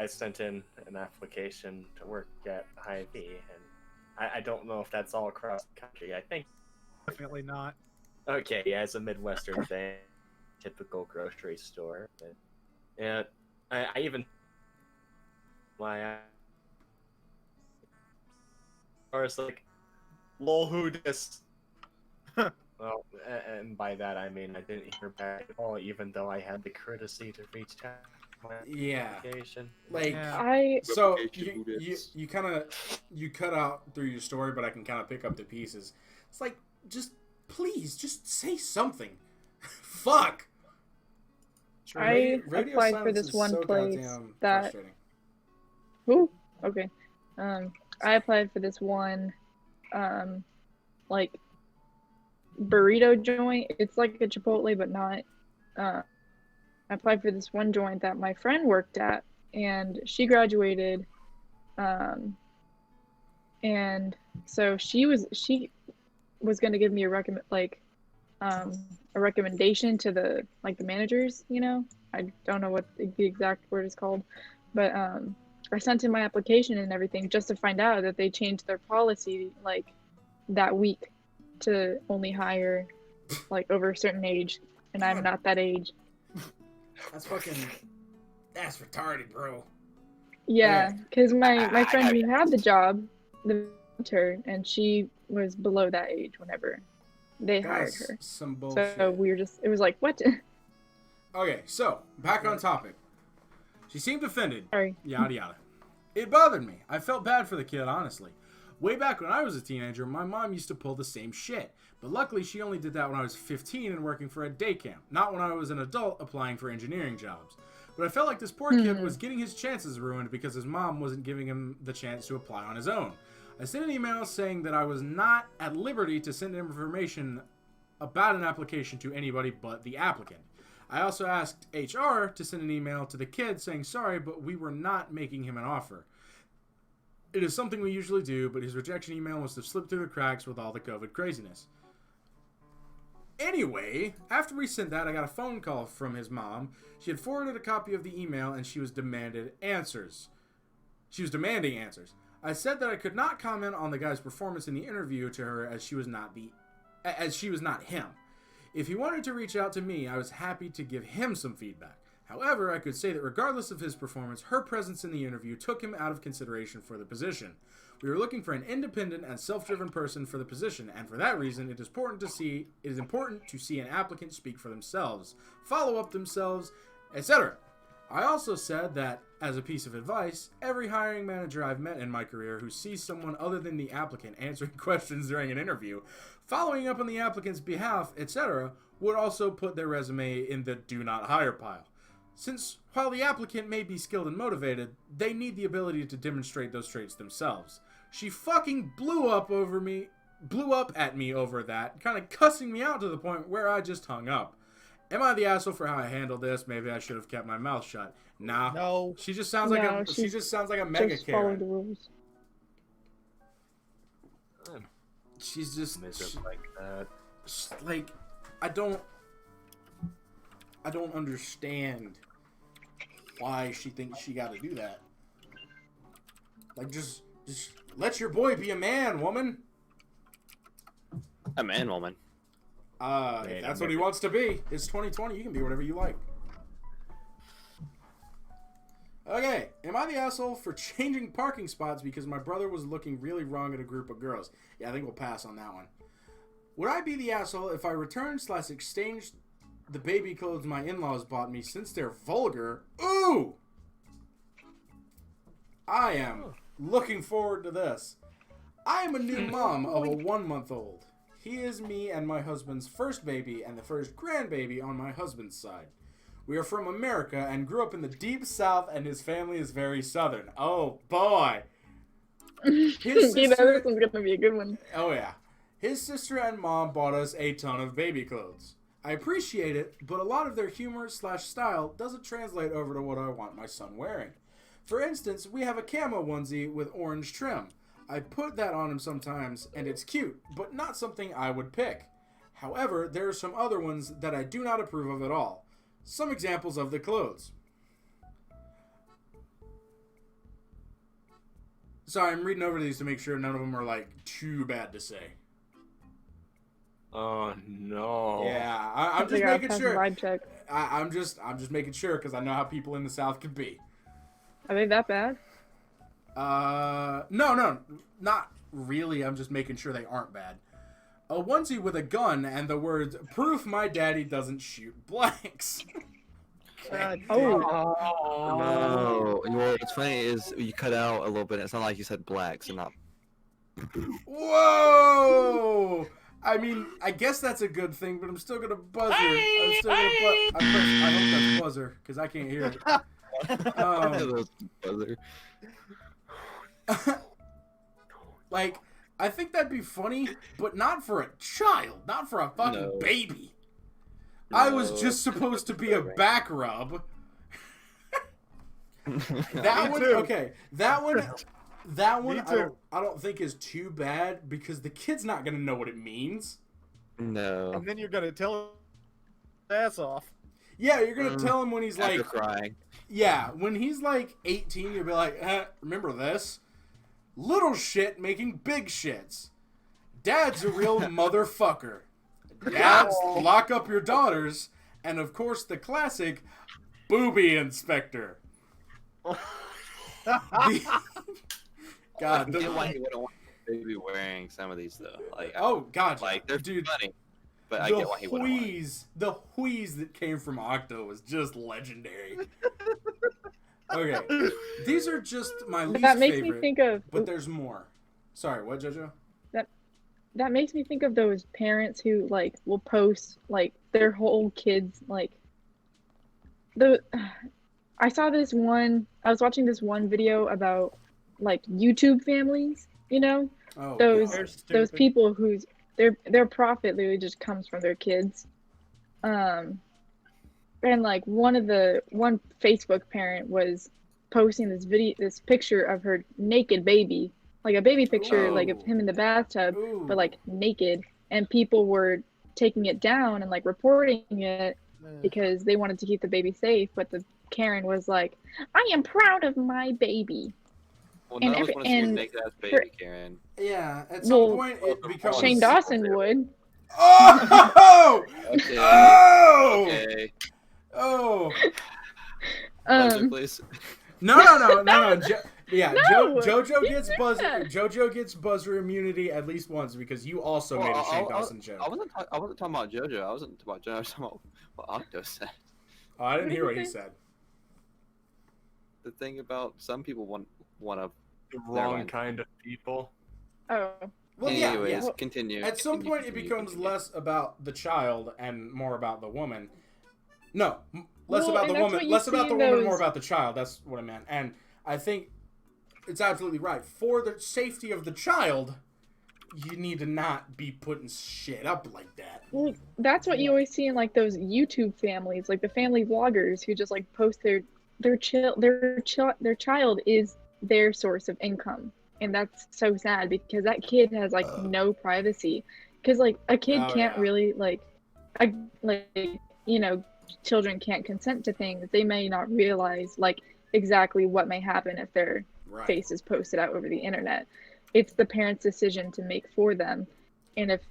sent in an application to work at Hy-Vee, and I don't know if that's all across the country. I think. Definitely not. Okay, yeah, it's a Midwestern thing, typical grocery store. But, and I even or it's like, lol, who dis? Well, and by that I mean I didn't hear back at all, even though I had the courtesy to reach out my application. Like, Yeah. so you kind of cut out through your story, but I can kind of pick up the pieces. It's like, just please, just say something. Fuck. I Radio applied for silence this is one so place goddamn that. frustrating. Ooh, okay. I applied for this one, like burrito joint. It's like a Chipotle, but not. I applied for this one joint that my friend worked at, and she graduated. And so she was going to give me a recommendation to the managers. You know, I don't know what the exact word is called, but I sent in my application and everything just to find out that they changed their policy like that week to only hire like over a certain age, and I'm not that age. That's fucking. That's retarded, bro. Yeah, Okay. because my friend who had the job, the her, and she was below that age whenever they hired That's her. some bullshit. So we were just, it was like, what? Okay, so back on topic. She seemed offended. Sorry. Yada yada. It bothered me. I felt bad for the kid, honestly. Way back when I was a teenager, my mom used to pull the same shit. But luckily, she only did that when I was 15 and working for a day camp, not when I was an adult applying for engineering jobs. But I felt like this poor kid was getting his chances ruined because his mom wasn't giving him the chance to apply on his own. I sent an email saying that I was not at liberty to send information about an application to anybody but the applicant. I also asked HR to send an email to the kid saying sorry, but we were not making him an offer. It is something we usually do, but his rejection email must have slipped through the cracks with all the COVID craziness. Anyway, after we sent that, I got a phone call from his mom. She had forwarded a copy of the email, and she was demanding answers. I said that I could not comment on the guy's performance in the interview to her as she was not him. If he wanted to reach out to me, I was happy to give him some feedback. However, I could say that regardless of his performance, her presence in the interview took him out of consideration for the position. We were looking for an independent and self-driven person for the position, and for that reason, it is important to see an applicant speak for themselves, follow up themselves, etc. I also said that, as a piece of advice, every hiring manager I've met in my career who sees someone other than the applicant answering questions during an interview, following up on the applicant's behalf, etc., would also put their resume in the do not hire pile. Since, while the applicant may be skilled and motivated, they need the ability to demonstrate those traits themselves. She fucking blew up at me over that, kind of cussing me out to the point where I just hung up. Am I the asshole for how I handled this? Maybe I should have kept my mouth shut. Nah. No. She just sounds like a mega Just follow Karen. the rules. She's just Like that. like I don't understand why she thinks she got to do that. Like just let your boy be a man, woman. A man, woman. If that's what he wants to be. It's 2020. You can be whatever you like. Okay, am I the asshole for changing parking spots because my brother was looking really wrong at a group of girls? Yeah, I think we'll pass on that one. Would I be the asshole if I returned/exchanged the baby clothes my in-laws bought me since they're vulgar? Ooh! I am looking forward to this. I am a new mom of a 1-month-old. He is me and my husband's first baby and the first grandbaby on my husband's side. We are from America and grew up in the deep south, and his family is very southern. Oh, boy. His This sister... one's gonna be a good one. Oh, yeah. His sister and mom bought us a ton of baby clothes. I appreciate it, but a lot of their humor/style doesn't translate over to what I want my son wearing. For instance, we have a camo onesie with orange trim. I put that on him sometimes, and it's cute, but not something I would pick. However, there are some other ones that I do not approve of at all. Some examples of the clothes. Sorry, I'm reading over these to make sure none of them are, like, too bad to say. Oh no. Yeah, I'm just making sure. Vibe check. I'm just making sure because I know how people in the South can be. Are they that bad? No, not really. I'm just making sure they aren't bad. A onesie with a gun and the words "Proof my daddy doesn't shoot blanks." God Oh. No. What's funny is you cut out a little bit. It's not like you said blacks and not. Whoa! I mean, I guess that's a good thing, but I'm still gonna buzzer. I'm still gonna I hope that's buzzer because I can't hear it. Like, I think that'd be funny, but not for a child, not for a fucking baby. I was just supposed to be a back rub. That one, okay. That one I don't think is too bad because the kid's not gonna know what it means. No. And then you're gonna tell his ass off. Yeah, you're gonna tell him when he's After like crying. Yeah, when he's like 18, you'll be like, remember this? Little shit making big shits. Dad's a real motherfucker. Dads, lock up your daughters. And of course, the classic booby inspector. God, I get why he wouldn't want his baby wearing some of these though. Like, oh God, like they're dude, funny, but I get why he wouldn't want it. the wheeze that came from Octo was just legendary. Okay, these are just my least That makes favorite, me think of but there's more. Sorry, what, JoJo? that makes me think of those parents who like will post like their whole kids like the I saw this one I was watching this one video about like YouTube families, you know? Oh, Those God. They're those stupid. people whose their profit literally just comes from their kids. And like one Facebook parent was posting this picture of her naked baby, like a baby picture like of Ooh. him in the bathtub, Ooh. but like naked, and people were taking it down and like reporting it because they wanted to keep the baby safe, but the Karen was like, I am proud of my baby. Well, And none of us want to see a and naked ass for- baby, Karen. Yeah, at some Well, point it becomes... Shane Dawson would. Oh! Okay. Oh! Okay. Oh! Buzzer, please. No. Yeah, No, JoJo he's gets not. JoJo gets buzzer immunity at least once because you also made a Shane Dawson joke. I wasn't talking about JoJo. I wasn't talking about JoJo. I was talking about what Octo said. Oh, I didn't What hear did what he he say? said. The thing about some people want to. The Never wrong mind. kind of people. Oh. Well, Anyways, yeah. continue. At some continue, point, continue, it becomes continue. less about the child and more about the woman. No, less Well, about and the that's woman. what you Less see about the in woman, those- more about the child. That's what I meant. And I think it's absolutely right. For the safety of the child, you need to not be putting shit up like that. Well, that's what you always see in like those YouTube families, like the family vloggers who just like post their child is their source of income, and that's so sad because that kid has like no privacy, because like a kid Oh, can't yeah. really like you know, children can't consent to things. They may not realize like exactly what may happen if their Right. face is posted out over the internet. It's the parent's decision to make for them, and if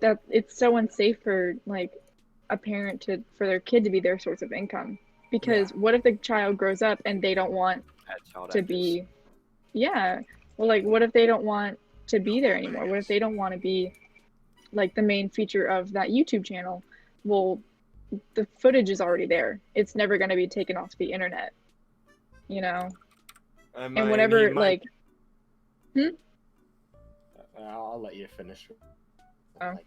that it's so unsafe for like a parent for their kid to be their source of income, because what if the child grows up and they don't want Bad child to actors. be well, like what if they don't want to be there anymore? What if they don't want to be like the main feature of that YouTube channel? Well, the footage is already there. It's never going to be taken off the internet, you know? And whatever like I'll let you finish. Oh. Like,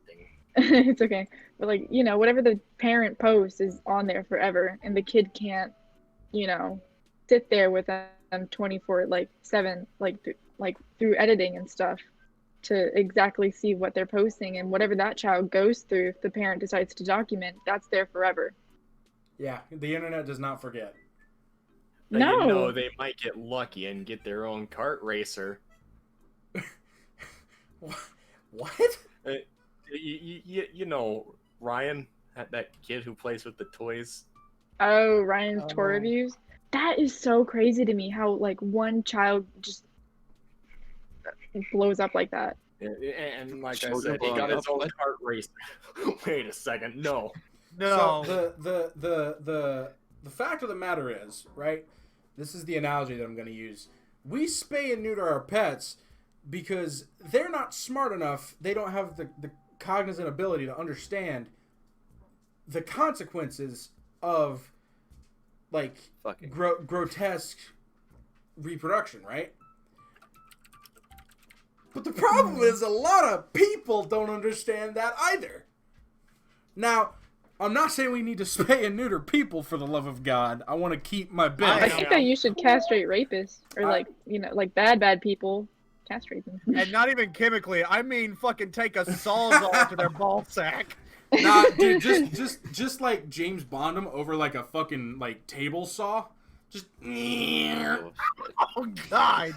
thing. it's okay, but like, you know, whatever the parent posts is on there forever, and the kid can't, you know, sit there with them 24/7 like through editing and stuff to exactly see what they're posting, and whatever that child goes through, if the parent decides to document, that's there forever. Yeah, the internet does not forget. But No. You know, they might get lucky and get their own kart racer. What? You know, Ryan, that kid who plays with the toys. Oh, Ryan's tour Oh. reviews. That is so crazy to me how like one child just blows up like that. And like I Children said, he got blowing his up, own what? kart racer. Wait a second, no. No. So the fact of the matter is, right? This is the analogy that I'm going to use. We spay and neuter our pets because they're not smart enough. They don't have the cognizant ability to understand the consequences of like Fucking. grotesque reproduction, right? But the problem is a lot of people don't understand that either. Now, I'm not saying we need to spay and neuter people, for the love of God. I want to keep my I bit. think that you should castrate rapists, or like, you know, like bad people, castrate them. And not even chemically. I mean, fucking take a sawzall to their ball sack. Nah, dude, just like James Bond them over like a fucking like table saw. Just Oh, Oh God.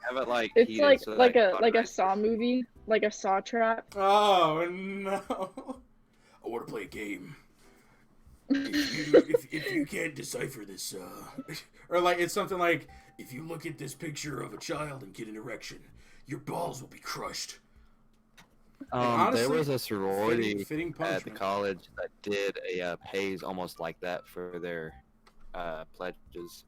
have it like It's heated so like that a cauterize- Saw movie, like a Saw trap. oh no. I want to play a game. If you can't decipher this, or like it's something like, if you look at this picture of a child and get an erection, your balls will be crushed. honestly, there was a sorority Fitting at the punishment. college that did a haze almost like that for their pledges.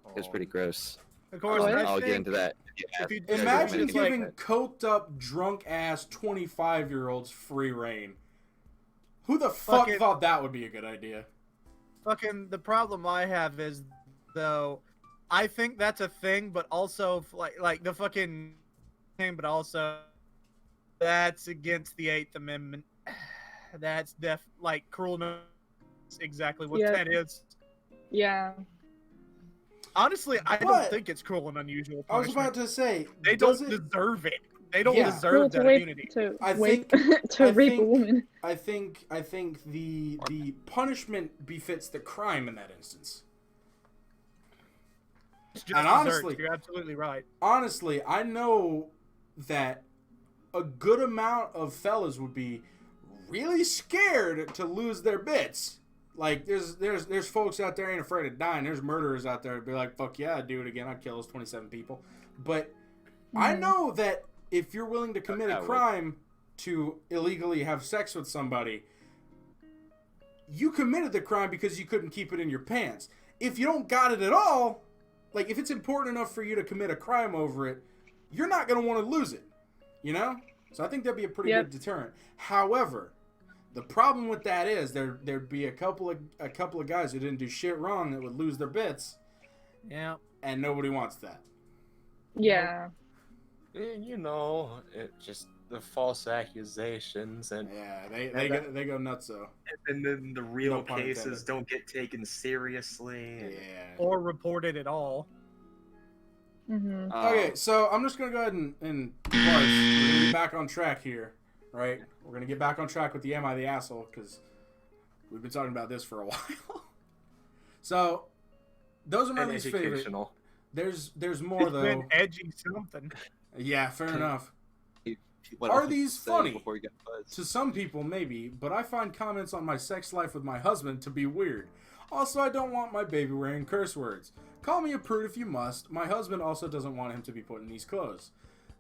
It was pretty gross. Of course, What? I I'll get think into that. if you- Imagine if you like- giving coked up, drunk ass 25-year-olds free reign. Who the fuck Fucking- thought that would be a good idea? fucking the problem I have is though, I think that's a thing, but also like the fucking thing, but also that's against the 8th Amendment. That's like cruel. That's exactly what Yeah. that is. Yeah. Honestly, I But- don't think it's cruel and unusual I was punishment. about to say, They does don't it- deserve it. They don't Yeah. Cruel deserve to that rape immunity. to I rape think- to I rape a think- woman. I think the punishment befits the crime in that instance. It's just And desserts. honestly- You're absolutely right. Honestly, I know that a good amount of fellas would be really scared to lose their bits. Like there's folks out there ain't afraid of dying. There's murderers out there that'd be like, fuck yeah, I'd do it again. I'd kill those 27 people. But I Mhm. know that if you're willing to commit I a would. crime to illegally have sex with somebody, you committed the crime because you couldn't keep it in your pants. If you don't got it at all, like if it's important enough for you to commit a crime over it, you're not going to want to lose it, you know? So I think that'd be a pretty Yep. good deterrent. However, the problem with that is there'd be a couple of guys who didn't do shit wrong that would lose their bits, Yeah. and nobody wants that. Yeah. You know, it just the false accusations and Yeah, they go nuts though. then the real No pun cases intended. don't get taken seriously. and- Yeah. Or reported at all. hmm Okay, so I'm just gonna go ahead and Bryce, we're gonna get back on track here, right? We're gonna get back on track with the Am I the Asshole, because we've been talking about this for a while. So those are my and least favorite. educational. There's more It's though. been edgy something. Yeah, fair enough. What Are else to these say funny? Before you get buzzed? To some people, maybe, but I find comments on my sex life with my husband to be weird. Also, I don't want my baby wearing curse words. Call me a prude if you must. My husband also doesn't want him to be put in these clothes.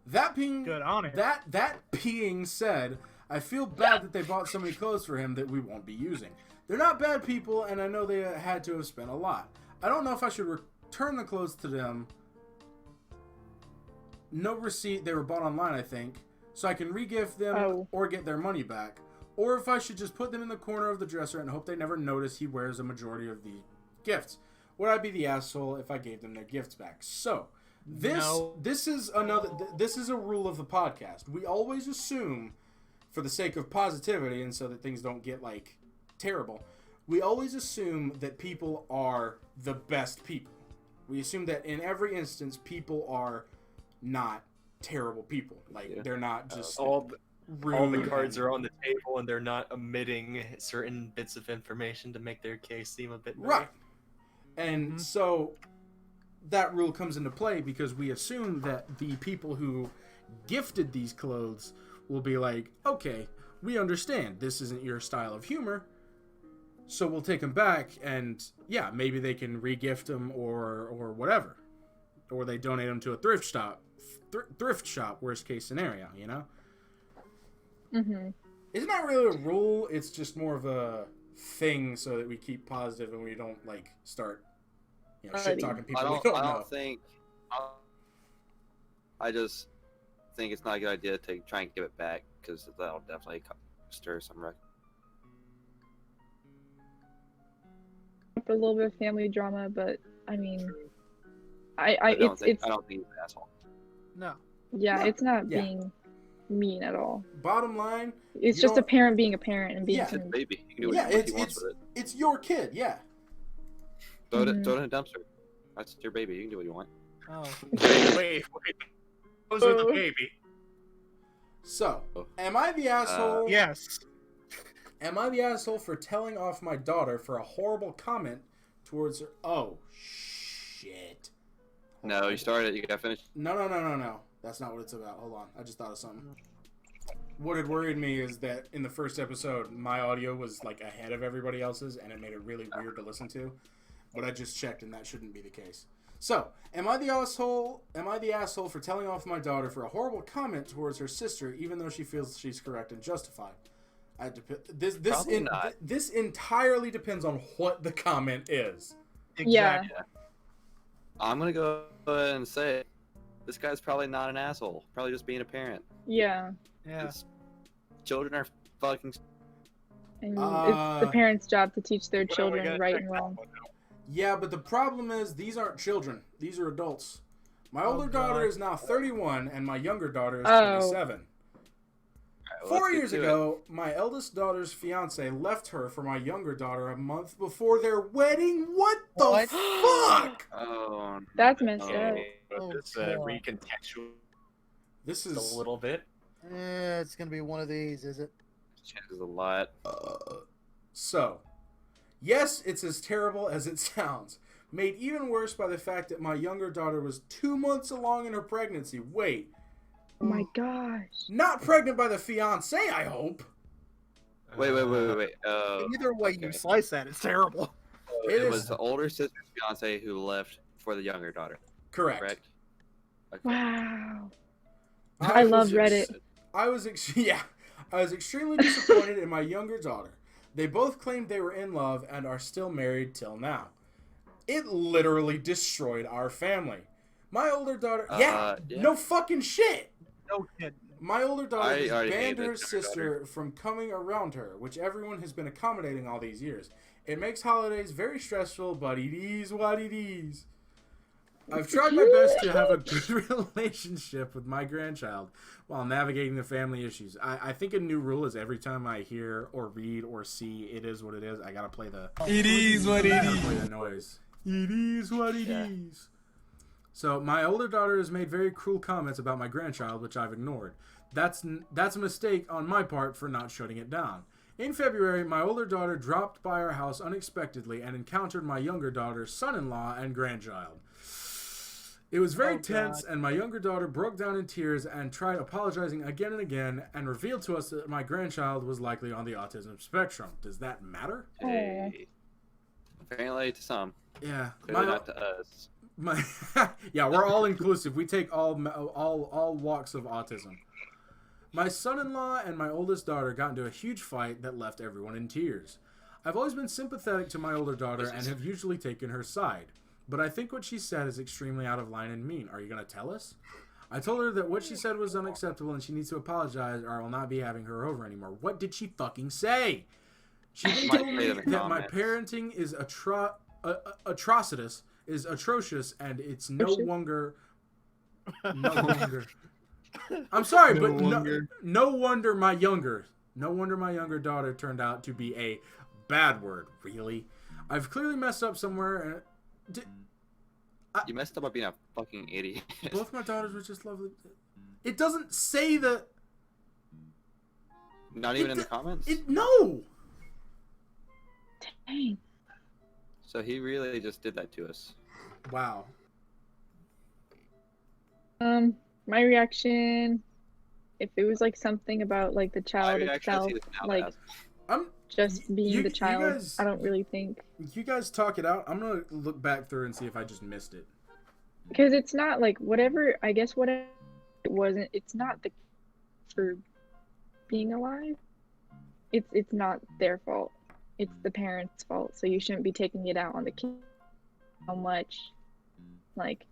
That being Good on it. that being said, I feel bad that they bought so many clothes for him that we won't be using. They're not bad people, and I know they had to have spent a lot. I don't know if I should return the clothes to them. No receipt. They were bought online, I think. So I can re-gift them Oh. or get their money back. Or if I should just put them in the corner of the dresser and hope they never notice he wears a majority of the gifts. Would I be the asshole if I gave them their gifts back? So, No. this is this is a rule of the podcast. We always assume, for the sake of positivity and so that things don't get like terrible, we always assume that people are the best people. We assume that in every instance people are not terrible people. Like Yeah. they're not just All the rude cards and- are on the table and they're not omitting certain bits of information to make their case seem a bit better. Right. And Mhm. so that rule comes into play because we assume that the people who gifted these clothes will be like, okay, we understand this isn't your style of humor, so we'll take them back, and yeah, maybe they can re-gift them or whatever, or they donate them to a thrift shop. Thrift shop, worst case scenario, you know. hmm It's not really a rule. It's just more of a thing so that we keep positive and we don't like start, shit talking people I we don't. don't I know. don't think. I just think it's not a good idea to try and give it back because that'll definitely stir some wreck. A little bit of family drama, but I mean, I don't think. it's I don't think he's an asshole. No. yeah, No, it's not yeah. being mean at all. Bottom line, It's You just a don't- parent being a parent and being Yeah. It's his kind of- baby. He can do yeah, what he wants with it. it's your kid, yeah. Throw it Mhm. in a dumpster. That's your baby. You can do what you want. Oh. Wait. Those with the Oh. baby. So, am I the asshole? Yes. Am I the asshole for telling off my daughter for a horrible comment towards her? Oh shit. No, you started. You got finished. No. That's not what it's about. Hold on. I just thought of something. What had worried me is that in the first episode, my audio was like ahead of everybody else's, and it made it really weird to listen to. But I just checked, and that shouldn't be the case. So, am I the asshole? Am I the asshole for telling off my daughter for a horrible comment towards her sister, even though she feels she's correct and justified? Probably not. This entirely depends on what the comment is. Exactly. I'm gonna go ahead and say it. This guy's probably not an asshole. Probably just being a parent. Yeah. Yeah. 'Cause children are fucking. And it's the parents' job to teach their Well, we children gotta right check and that wrong. one out. Yeah, but the problem is these aren't children. These are adults. My older God. daughter is now 31, and my younger daughter is Oh. 27. Alright, 4 let's get years to it. ago, my eldest daughter's fiance left her for my younger daughter a month before their wedding. What the What? fuck? Oh, That's messed no. up. But Oh, this God. recontextual This a is little bit. It's gonna be one of these, is it? Chances a lot. so. Yes, it's as terrible as it sounds. Made even worse by the fact that my younger daughter was 2 months along in her pregnancy. Wait, Oh my gosh. not pregnant by the fiance, I hope. Wait. Either way okay. you slice that, it's terrible. It It is- was the older sister's fiance who left for the younger daughter, Correct. correct? Okay. Wow. I I love was Reddit. I was extremely disappointed in my younger daughter. They both claimed they were in love and are still married till now. It literally destroyed our family. My older daughter, Yeah. no fucking shit. No kidding. My older daughter I has already banned hated her younger sister from coming around her, which everyone has been accommodating all these years. It makes holidays very stressful, but it is what it is. I've tried my best to have a good relationship with my grandchild while navigating the family issues. I think a new rule is every time I hear or read or see "it is what it is," I gotta play the It is what it I gotta is. play the noise. It is what it is. Yeah. So my older daughter has made very cruel comments about my grandchild, which I've ignored. That's a mistake on my part for not shutting it down. In February, my older daughter dropped by our house unexpectedly and encountered my younger daughter's son-in-law and grandchild. It was very tense, and my younger daughter broke down in tears and tried apologizing again and again and revealed to us that my grandchild was likely on the autism spectrum. Does that matter? Hey. Apparently to some. Yeah. Clearly not to us. Yeah, we're all inclusive. We take all walks of autism. My son-in-law and my oldest daughter got into a huge fight that left everyone in tears. I've always been sympathetic to my older daughter and have usually taken her side. But I think what she said is extremely out of line and mean. Are you going to tell us? I told her that what she said was unacceptable and she needs to apologize or I will not be having her over anymore. What did she fucking say? She then Might told say me in the that my comments. parenting is atrocious and it's no longer. I'm sorry, but no wonder my younger daughter turned out to be a bad word. Really, I've clearly messed up somewhere. You messed up by being a fucking idiot. Both my daughters were just lovely. It doesn't say that. Not even in the comments? No. Dang. So he really just did that to us. Wow. My reaction, if it was like something about like the child itself, like just being the child, I don't really think. You guys talk it out. I'm gonna look back through and see if I just missed it. Because it's not like whatever. I guess whatever it wasn't. It's not the for being alive. It's not their fault. It's the parents' fault. So you shouldn't be taking it out on the kid. How much, like,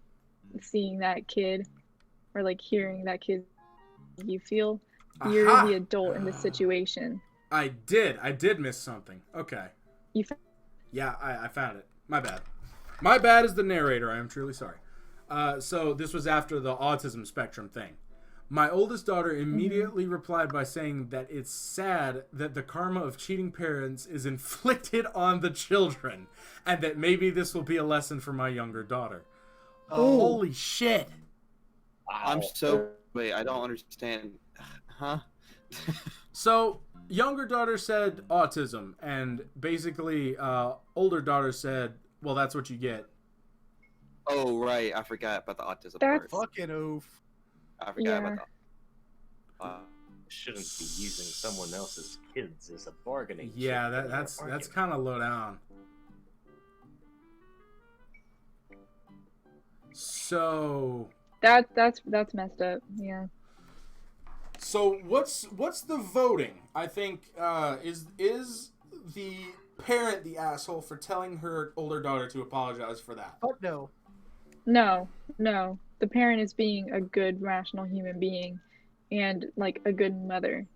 seeing that kid, or like hearing that kid, you feel you're Aha! the adult in the situation. I did miss something. Okay. You Yeah, I found it. My bad. My bad as the narrator. I am truly sorry. So this was after the autism spectrum thing. My oldest daughter immediately replied by saying that it's sad that the karma of cheating parents is inflicted on the children, and that maybe this will be a lesson for my younger daughter. Holy shit. I'm so... Wait, I don't understand. Huh? So, younger daughter said autism, and basically, older daughter said, well, that's what you get. Oh, right. I forgot about the autism That's- part. Fucking oof. I forgot Yeah. about the... Shouldn't be using someone else's kids as a bargaining Yeah, chip in your that's argument. kind of low down. So, that's messed up. Yeah. so what's the voting? I think is the parent the asshole for telling her older daughter to apologize for that? Fuck no. No, no. The parent is being a good, rational human being, and like a good mother.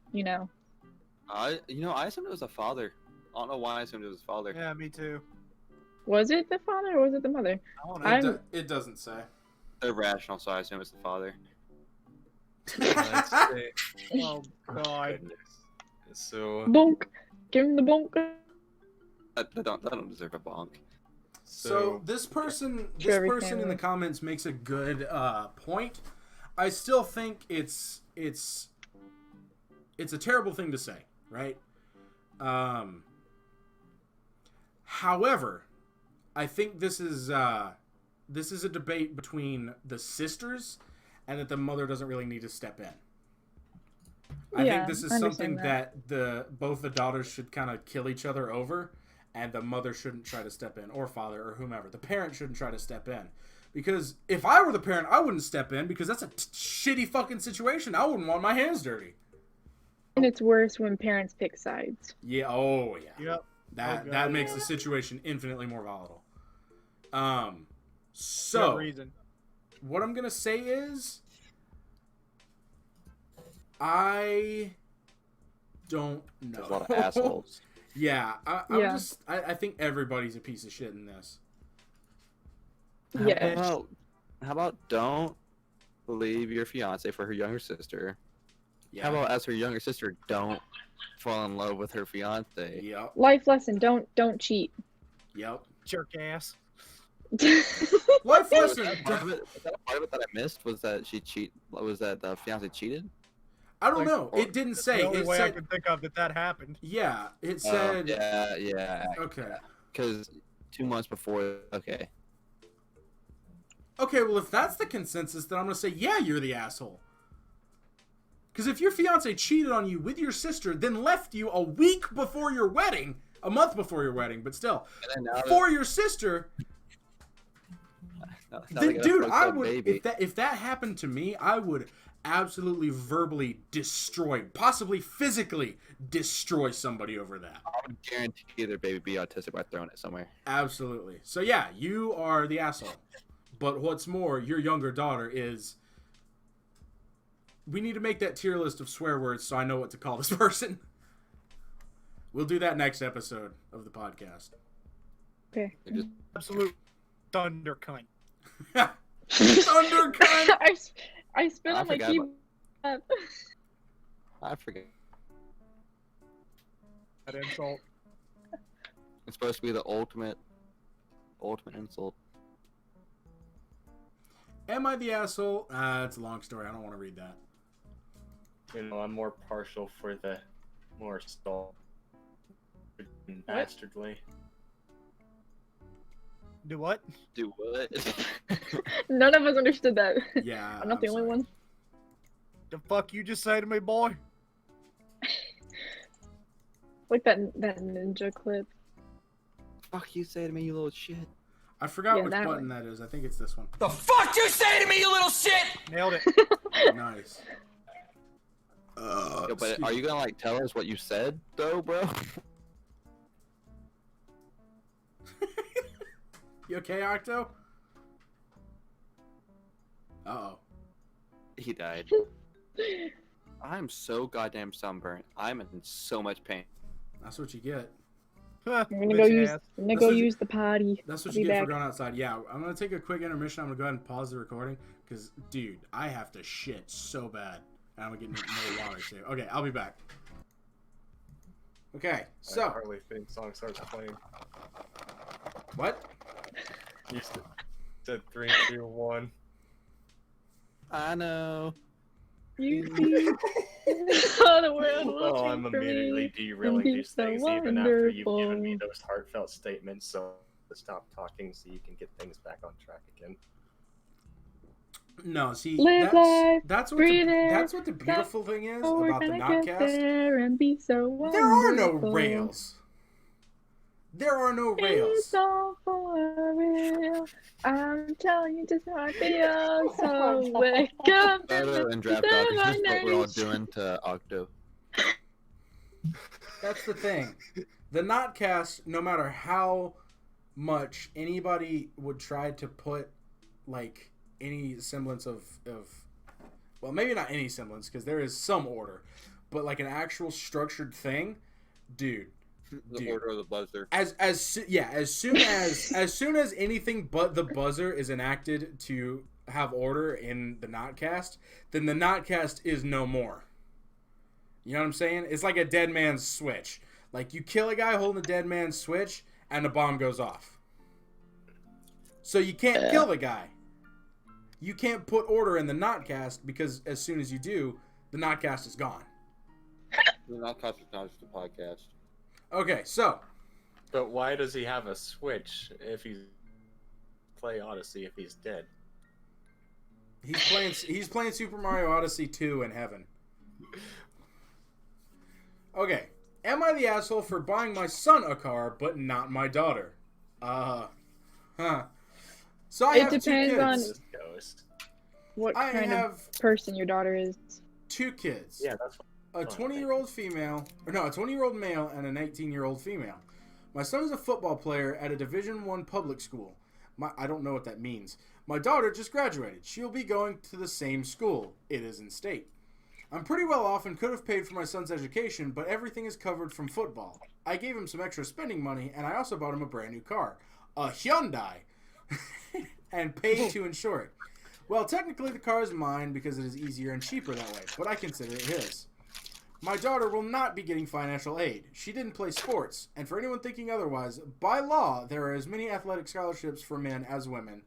I assumed it was a father. I don't know why I assumed it was father. Yeah, me too. Was it the father or was it the mother? I don't know. I'm- It doesn't say. They're rational, so I assume it's the father. Let's see. Oh god. Goodness. So, Bonk. Give him the bonk. They don't deserve a bonk. So this person Trevor in the family. comments makes a good point. I still think it's a terrible thing to say, right? However, I think this is a debate between the sisters, and that the mother doesn't really need to step in. I think this is I something understand that both the daughters should kind of kill each other over, and the mother shouldn't try to step in, or father, or whomever. The parent shouldn't try to step in. Because if I were the parent, I wouldn't step in, because that's a shitty fucking situation. I wouldn't want my hands dirty. And it's worse when parents pick sides. Yeah, oh yeah. Yep. That Oh, that God. makes the situation infinitely more volatile. Good So reason. what I'm gonna say is, I don't know. There's a lot of assholes. Yeah, Yeah. I think everybody's a piece of shit in this. Yeah. How about don't leave your fiance for her younger sister? Yeah. How about as her younger sister, don't fall in love with her fiance? Yep. Life lesson: don't cheat. Yep. Jerk ass. Life Was lesson. that part of it? Was that a part of it that I missed? Was that Was that the fiance cheated? I don't Like, know. It didn't That's say. the only It way I said. can think of that happened. Yeah. It Oh, said. yeah. Okay. Because 2 months before. Okay. Okay. Well, if that's the consensus, then I'm gonna say, yeah, you're the asshole. Because if your fiance cheated on you with your sister, then left you a week before your wedding, a month before your wedding, but still, And then now for your sister, now they then, got a dude, fucked I up would, baby. if that happened to me, I would absolutely verbally destroy, possibly physically destroy somebody over that. I would guarantee their baby be autistic by throwing it somewhere. Absolutely. So yeah, you are the asshole. But what's more, your younger daughter is. We need to make that tier list of swear words so I know what to call this person. We'll do that next episode of the podcast. Okay. They're just Absolute thunder cunt. Thundercut! I spit I on my forgot keyboard. I forget. That insult. It's supposed to be the ultimate insult. Am I the asshole? It's a long story. I don't want to read that. I'm more partial for the more stall and dastardly. Do what? Do what? None of us understood that. Yeah. I'm not the only sorry. one. The fuck you just say to me, boy? Like that ninja clip. Fuck you say to me, you little shit. I forgot Yeah, which that button one. that is. I think it's this one. The fuck you say to me, you little shit? Nailed it. Nice. Yo, but are you gonna like tell us what you said though, bro? You okay, Octo? Uh-oh. He died. I'm so goddamn sunburnt. I'm in so much pain. That's what you get. I'm gonna go use. I'm gonna That's go what you- use the potty. That's what I'll you be get for back. going outside. Yeah, I'm going to take a quick intermission. I'm going to go ahead and pause the recording. Because, dude, I have to shit so bad. And I'm going to get another water too. Okay, I'll be back. Okay, so. Harley theme song starts playing. What? You said 3, 2, 1. I know. You see, how the world will Oh, change I'm for immediately me. derailing be these so things even after you've given me wonderful. those heartfelt statements. So stop talking so you can get things back on track again. No, see, Live life, that's what breathe it, that's what the beautiful thing is Oh, we're about the gonna get Notcast. there and be so wonderful. There are no rails. There are no rails. It's all for real. I'm telling you just how I feel. So wake up Photo and draft the dog. This is what we're all nation. doing to Octo. That's the thing. The Notcast, no matter how much anybody would try to put like any semblance of well, maybe not any semblance because there is some order, but like an actual structured thing, dude. The order of the buzzer. As soon as anything but the buzzer is enacted to have order in the Notcast, then the Notcast is no more. You know what I'm saying? It's like a dead man's switch. Like you kill a guy holding a dead man's switch, and the bomb goes off. So you can't kill the guy. You can't put order in the Notcast because as soon as you do, the Notcast is gone. The Notcast is not just a podcast. Okay, so But why does he have a switch if he's play Odyssey if he's dead? he's playing Super Mario Odyssey 2 in heaven. Okay, am I the asshole for buying my son a car but not my daughter? So I It have two depends kids. on- This goes. What I kind of have person your daughter is? 2 kids. Yeah, that's A 20-year-old female, or no, a 20-year-old male and a 19-year-old female. My son is a football player at a Division I public school. I don't know what that means. My daughter just graduated. She'll be going to the same school. It is in state. I'm pretty well off and could have paid for my son's education, but everything is covered from football. I gave him some extra spending money, and I also bought him a brand new car. A Hyundai. And paid to insure it. Well, technically the car is mine because it is easier and cheaper that way, but I consider it his. My daughter will not be getting financial aid. She didn't play sports, and for anyone thinking otherwise, by law, there are as many athletic scholarships for men as women.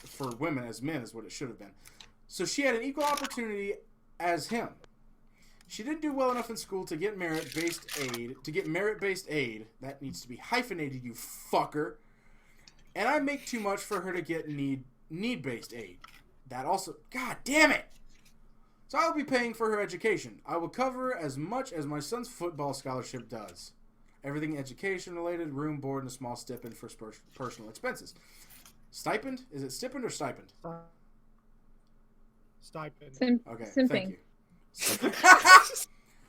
For women as men is what it should have been. So she had an equal opportunity as him. She didn't do well enough in school to get merit-based aid. That needs to be hyphenated, you fucker. And I make too much for her to get need-based aid. That also... God damn it! So I will be paying for her education. I will cover as much as my son's football scholarship does. Everything education-related, room, board, and a small stipend for personal expenses. Stipend? Is it stipend or stipend? Stipend. Okay, Simping. thank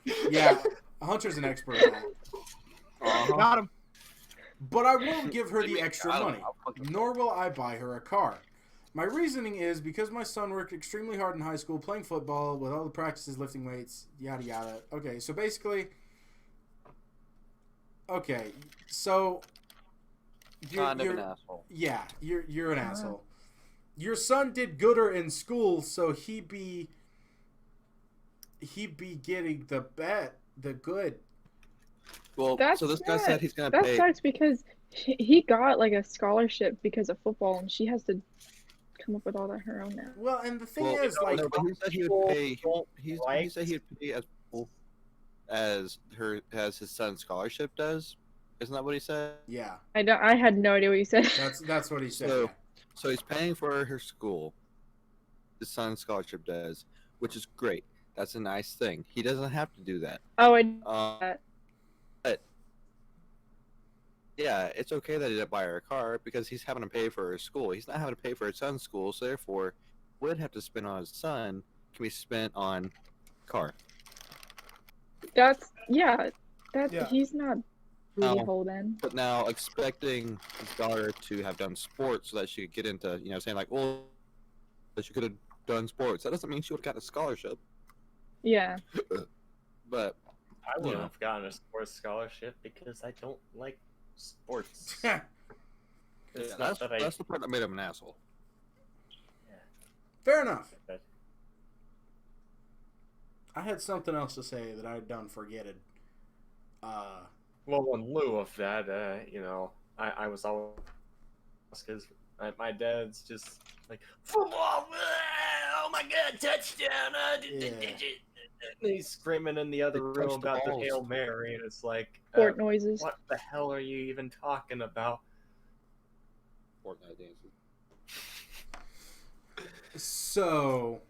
you. Yeah, Hunter's an expert on that. Got him. But I won't give her the extra money, nor will I buy her a car. My reasoning is because my son worked extremely hard in high school playing football with all the practices, lifting weights, yada yada. Okay, so basically... Okay, so... Kind of an asshole. Yeah, you're an asshole. Your son did gooder in school, so he'd be getting the good. Well, That's so this guy sad. said he's gonna That pay. sucks because he got like a scholarship because of football, and she has to come up with all that her own now. Well, and the thing Well, is, like, no, but he said he would pay. Don't He like- said he'd pay as his son's scholarship does. Isn't that what he said? yeah, I had no idea what you said. that's what he said. So- yeah. So he's paying for her school. His son's scholarship does, which is great. That's a nice thing. He doesn't have to do that. Oh, But yeah, it's okay that he didn't buy her a car because he's having to pay for her school. He's not having to pay for his son's school, so therefore, what would have to spend on his son can be spent on car. that's Yeah. he's not booty No. hole then. But now expecting his daughter to have done sports so that she could get into, saying like, well, that she could have done sports. That doesn't mean she would have gotten a scholarship. Yeah. But I wouldn't Yeah. have gotten a sports scholarship because I don't like sports. yeah, It's that's, not that that's the part that made him an asshole. Fair enough. I. I had something else to say that I'd done forgetted. Well, in lieu of that, I was always because my dad's just like football. Oh my god, touchdown! Yeah. And he's screaming in the other They room touched the about the balls. Hail Mary, and it's like, Fort noises. what the hell are you even talking about? Fortnite dances. So,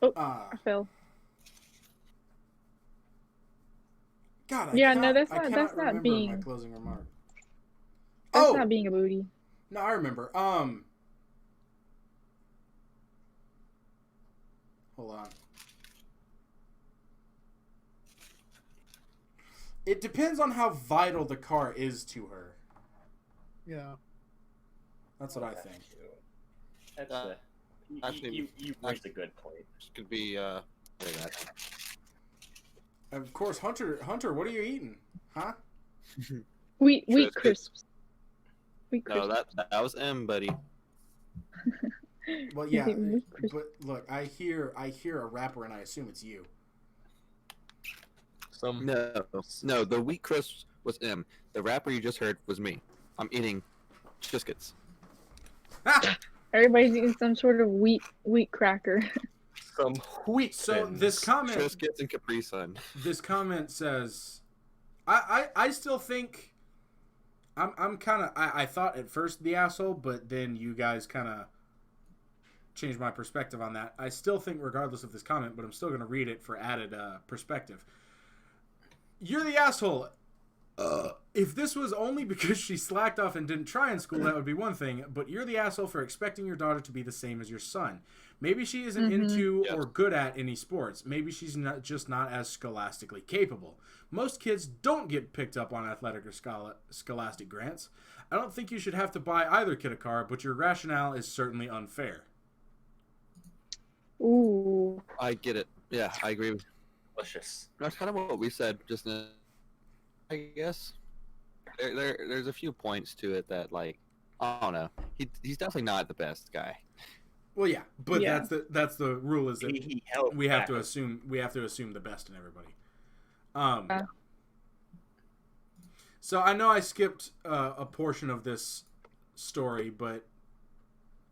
Oh. uh, I fell. God, Yeah, I no, cannot- that's I not- cannot that's not remember being- my closing remark. That's Oh, not being a booty. no, I remember. Hold on. It depends on how vital the car is to her. Yeah. That's what I think. That's actually, you raised a good point. This could be Of course, Hunter, what are you eating? Huh? Wheat Triscuits. crisps. Wheat No, crisps. that was M, buddy. Well, He's yeah, eating wheat crisps. but look, I hear a rapper, and I assume it's you. No, the wheat crisps was M. The rapper you just heard was me. I'm eating Triscuits. Everybody's eating some sort of wheat cracker. Some wheat. So this comment, Triscuits and Capri Sun. this comment says, I still think, I'm kind of, I thought at first the asshole, but then you guys kind of changed my perspective on that. I still think regardless of this comment, but I'm still going to read it for added perspective. You're the asshole. If this was only because she slacked off and didn't try in school, that would be one thing. But you're the asshole for expecting your daughter to be the same as your son. Maybe she isn't into or good at any sports. Maybe she's just not as scholastically capable. Most kids don't get picked up on athletic or scholastic grants. I don't think you should have to buy either kid a car, but your rationale is certainly unfair. Ooh. I get it. Yeah, I agree. Delicious. That's kind of what we said just now. I guess there's a few points to it that, like, I don't know. He's definitely not the best guy. Well, yeah, but Yeah. that's the rule, is that He held we have back. to assume the best in everybody. So I know I skipped a portion of this story, but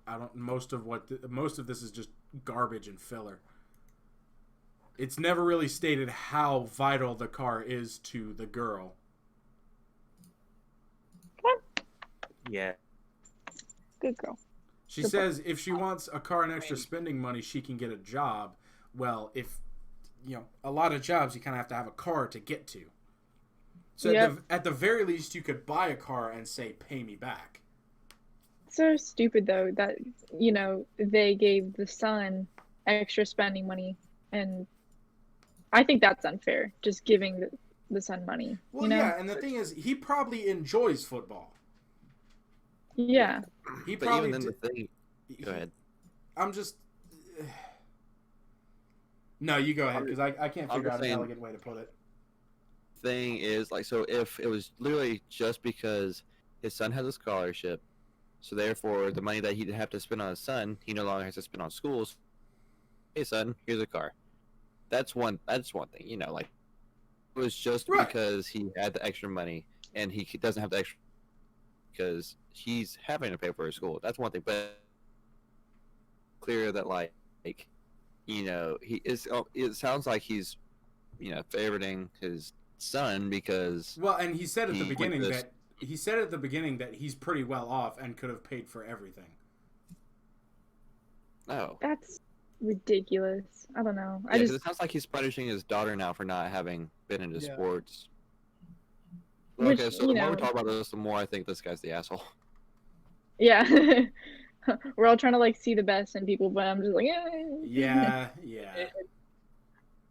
I don't. Most of this is just garbage and filler. It's never really stated how vital the car is to the girl. Yeah. Good girl. She Good says if she wants a car and extra spending money, she can get a job. Well, if a lot of jobs, you kind of have to have a car to get to. So Yep. at the very least, you could buy a car and say, "Pay me back." So stupid though that they gave the son extra spending money, and I think that's unfair. Just giving the son money. Well, yeah, and the thing is, he probably enjoys football. Yeah. He But probably. even then, the thing. Go ahead. I'm just. No, you go ahead, because I can't I'm figure just out an saying- elegant way to put it. Thing is, like, so if it was literally just because his son has a scholarship, so therefore the money that he'd have to spend on his son, he no longer has to spend on schools. Hey, son, here's a car. That's one thing, like, it was just Right. because he had the extra money and he doesn't have the extra because he's having to pay for his school. That's one thing, but clear that, like, he is. It sounds like he's, favoriting his son because. Well, and he said at the He beginning went that he's pretty well off and could have paid for everything. Oh. That's ridiculous. I don't know. Yeah, 'cause it sounds like he's punishing his daughter now for not having been into Yeah. sports. Which, Okay, so the more we talk about this, the more I think this guy's the asshole. Yeah. We're all trying to see the best in people, but I'm just like, Yeah.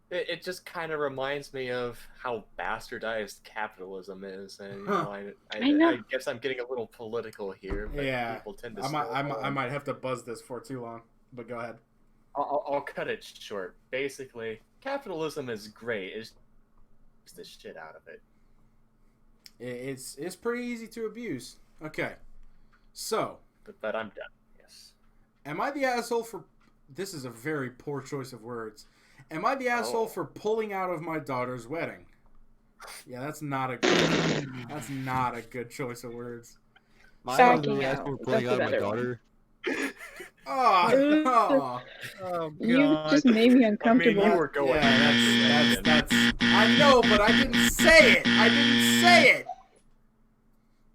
It just kind of reminds me of how bastardized capitalism is, and I know. I guess I'm getting a little political here, but Yeah. people tend to. I might have to buzz this for too long, but go ahead. I'll cut it short. Basically, capitalism is great. It's the shit out of it. It's pretty easy to abuse. Okay, so But I'm done. Yes. am I the asshole for? This is a very poor choice of words. Am I the asshole for pulling out of my daughter's wedding? Yeah, that's not a good choice of words. Backing ass out. for pulling That's out a of my better one. daughter. Oh, Oh You god. just made me I uncomfortable. mean, you were going. yeah, that's. I know, but I didn't say it.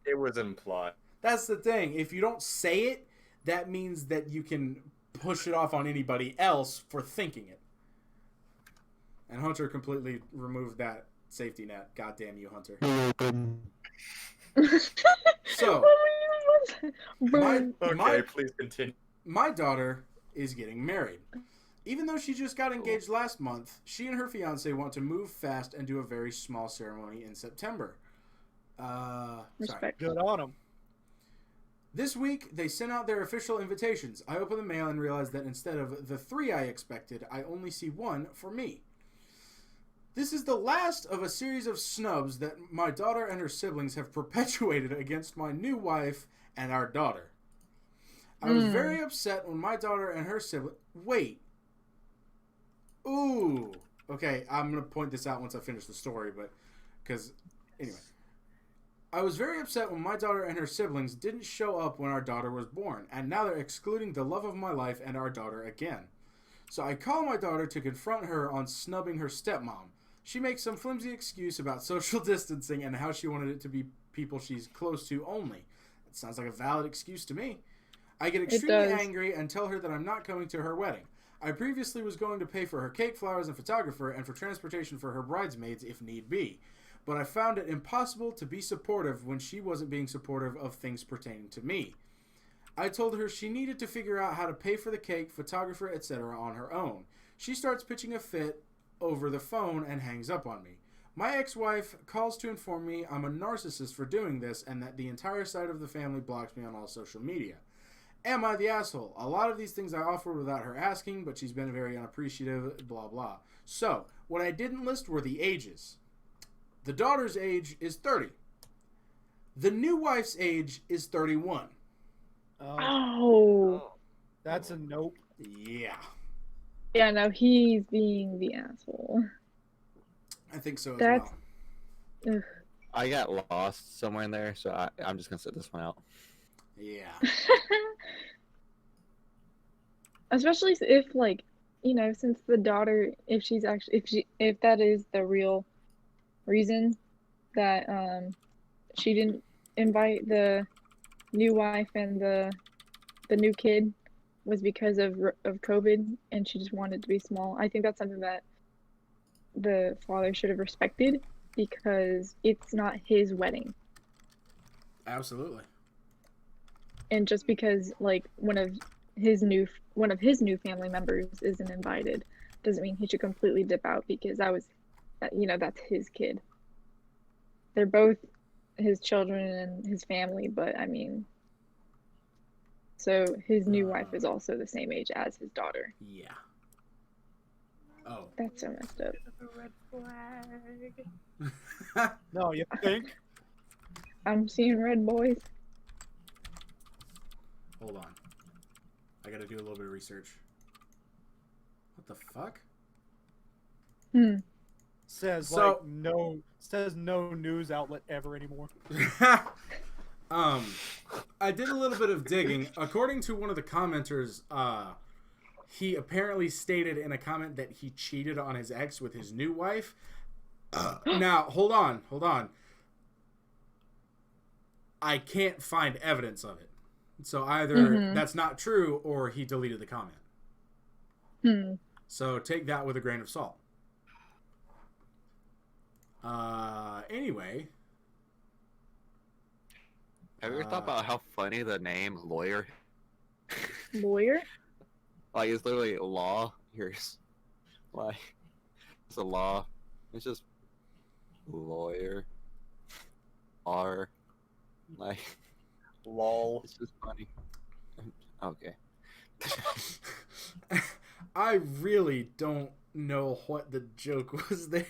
It was implied. That's the thing. If you don't say it, that means that you can push it off on anybody else for thinking it. And Hunter completely removed that safety net. God damn you, Hunter. So, Burn. Okay, my please continue. my daughter is getting married. Even though she just got engaged last month, she and her fiance want to move fast and do a very small ceremony in September. Respect. Good on them. This week, they sent out their official invitations. I open the mail and realize that instead of the 3 I expected, I only see 1 for me. This is the last of a series of snubs that my daughter and her siblings have perpetuated against my new wife and our daughter. I was very upset when my daughter and her sibling... Wait. Ooh. Okay, I'm going to point this out once I finish the story, but... Because, anyway. I was very upset when my daughter and her siblings didn't show up when our daughter was born, and now they're excluding the love of my life and our daughter again. So I call my daughter to confront her on snubbing her stepmom. She makes some flimsy excuse about social distancing and how she wanted it to be people she's close to only. It sounds like a valid excuse to me. I get extremely angry and tell her that I'm not coming to her wedding. I previously was going to pay for her cake, flowers, and photographer, and for transportation for her bridesmaids if need be. But I found it impossible to be supportive when she wasn't being supportive of things pertaining to me. I told her she needed to figure out how to pay for the cake, photographer, etc. on her own. She starts pitching a fit over the phone and hangs up on me. My ex-wife calls to inform me I'm a narcissist for doing this and that the entire side of the family blocks me on all social media. Am I the asshole? A lot of these things I offered without her asking, but she's been very unappreciative, blah blah. So, what I didn't list were the ages. The daughter's age is 30. The new wife's age is 31. Oh. That's a nope. Yeah. Yeah, no, he's being the asshole. I think so as That's- well. Ugh. I got lost somewhere in there, so I'm just gonna sit this one out. Yeah. Especially if, like, you know, since the daughter, if she's actually, if that is the real reason that she didn't invite the new wife and the new kid was because of COVID and she just wanted to be small. I think that's something that the father should have respected because it's not his wedding. Absolutely. And just because like one of his new family members isn't invited doesn't mean he should completely dip out because that's his kid. They're both his children and his family, but I mean, so his new wife is also the same age as his daughter. Yeah. Oh. That's so messed up. No, you think? I'm seeing red, boys. Hold on. I gotta do a little bit of research. What the fuck? Says no news outlet ever anymore. I did a little bit of digging. According to one of the commenters, he apparently stated in a comment that he cheated on his ex with his new wife. Now, hold on. I can't find evidence of it. So either that's not true or he deleted the comment. So take that with a grain of salt. Anyway. Have you ever thought about how funny the name lawyer? Lawyer? Like, it's literally law. Here's, like, it's a law. It's just lawyer. R. Like, Lol. it's just funny. Okay. I really don't know what the joke was there.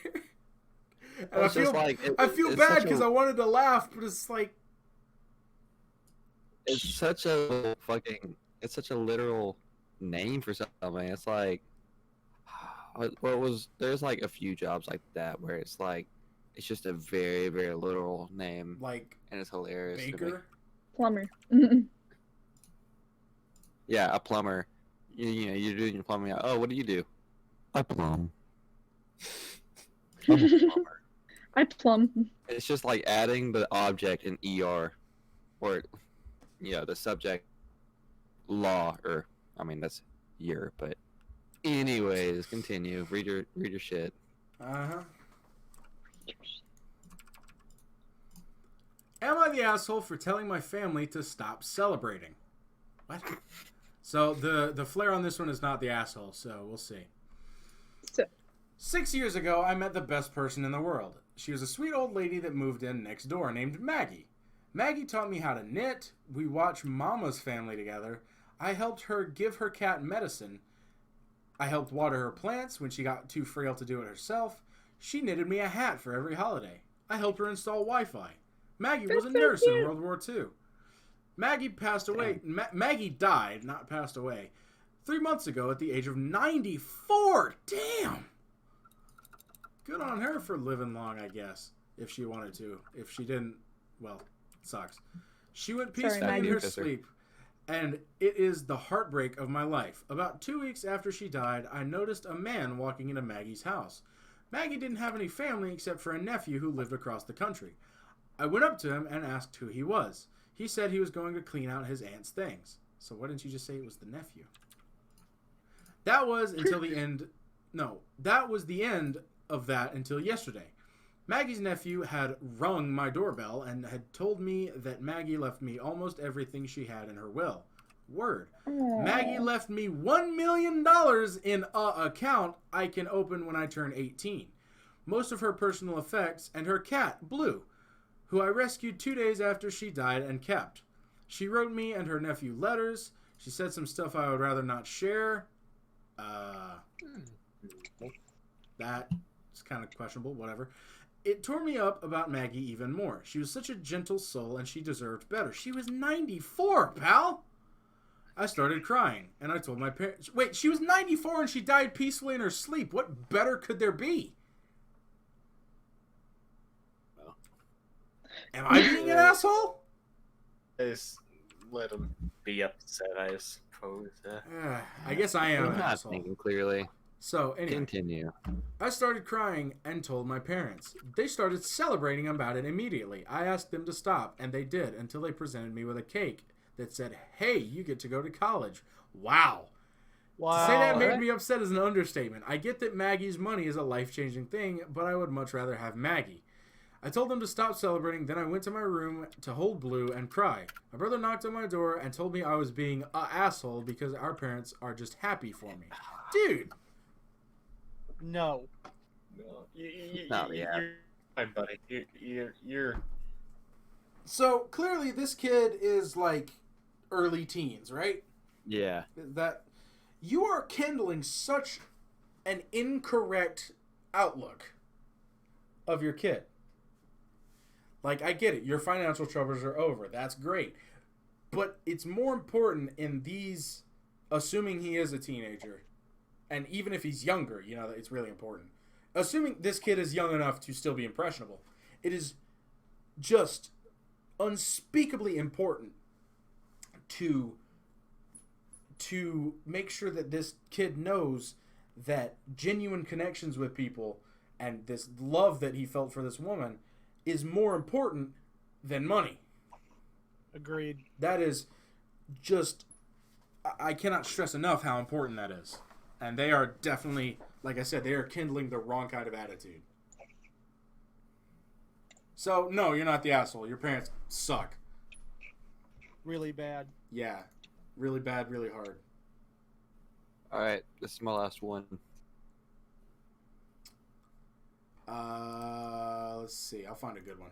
And It's just like, I feel it's bad such because I wanted to laugh, but it's like... It's such a fucking... It's such a literal name for something. It's like... There's like a few jobs like that where it's like... It's just a very, very literal name. Like... And it's hilarious to me. Baker? Plumber. Yeah, a plumber. You know, you're doing your plumbing. Oh, what do you do? I plumb. I'm a plumber. I plumb. It's just like adding the object in ER, or the subject law, or I mean that's year, but anyways, continue. Read your shit. Uh-huh. Am I the asshole for telling my family to stop celebrating? What? So the flair on this one is not the asshole, so we'll see. So, 6 years ago, I met the best person in the world. She was a sweet old lady that moved in next door named Maggie. Maggie taught me how to knit. We watched Mama's Family together. I helped her give her cat medicine. I helped water her plants when she got too frail to do it herself. She knitted me a hat for every holiday. I helped her install Wi-Fi. Maggie was a That's so nurse in cute. World War II. Maggie passed away. Maggie died, not passed away, 3 months ago at the age of 94. Damn. Good on her for living long, I guess, if she wanted to. If she didn't, well, it sucks. She went peacefully in Maggie. her sleep, and it is the heartbreak of my life. About 2 weeks after she died, I noticed a man walking into Maggie's house. Maggie didn't have any family except for a nephew who lived across the country. I went up to him and asked who he was. He said he was going to clean out his aunt's things. So why didn't you just say it was the nephew? That was until the end. No, that was the end of that until yesterday. Maggie's nephew had rung my doorbell and had told me that Maggie left me almost everything she had in her will. Word. Maggie left me $1 million in a account I can open when I turn 18. Most of her personal effects and her cat, Blue, who I rescued 2 days after she died and kept. She wrote me and her nephew letters. She said some stuff I would rather not share. That's kind of questionable, whatever. It tore me up about Maggie even more. She was such a gentle soul and she deserved better. She was 94, pal! I started crying and I told my parents, wait, she was 94 and she died peacefully in her sleep. What better could there be? Am I being an asshole? Just let him be upset, I suppose. I guess I am I'm an not asshole. thinking clearly. So, anyway, Continue. I started crying and told my parents. They started celebrating about it immediately. I asked them to stop, and they did until they presented me with a cake that said, hey, you get to go to college. Wow. Wow. To say that made me upset is an understatement. I get that Maggie's money is a life-changing thing, but I would much rather have Maggie. I told them to stop celebrating, then I went to my room to hold Blue and cry. My brother knocked on my door and told me I was being an asshole because our parents are just happy for me. Dude. No. No, you're my buddy. You're. So, clearly this kid is, like, early teens, right? Yeah. That you are kindling such an incorrect outlook of your kid. Like, I get it. Your financial troubles are over. That's great. But it's more important in these, assuming he is a teenager, and even if he's younger, you know, it's really important. Assuming this kid is young enough to still be impressionable, it is just unspeakably important to make sure that this kid knows that genuine connections with people and this love that he felt for this woman is more important than money. Agreed. That is just, I cannot stress enough how important that is. And they are definitely, like I said, they are kindling the wrong kind of attitude. So, no, you're not the asshole. Your parents suck. Really bad. Yeah. Really bad, really hard. Alright, this is my last one. Let's see. I'll find a good one.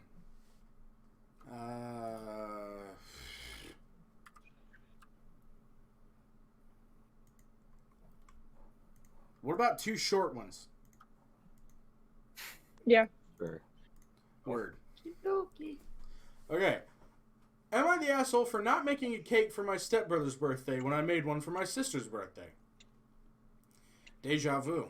What about two short ones? Yeah. Sure. Word. Okay. Am I the asshole for not making a cake for my stepbrother's birthday when I made one for my sister's birthday? Deja vu.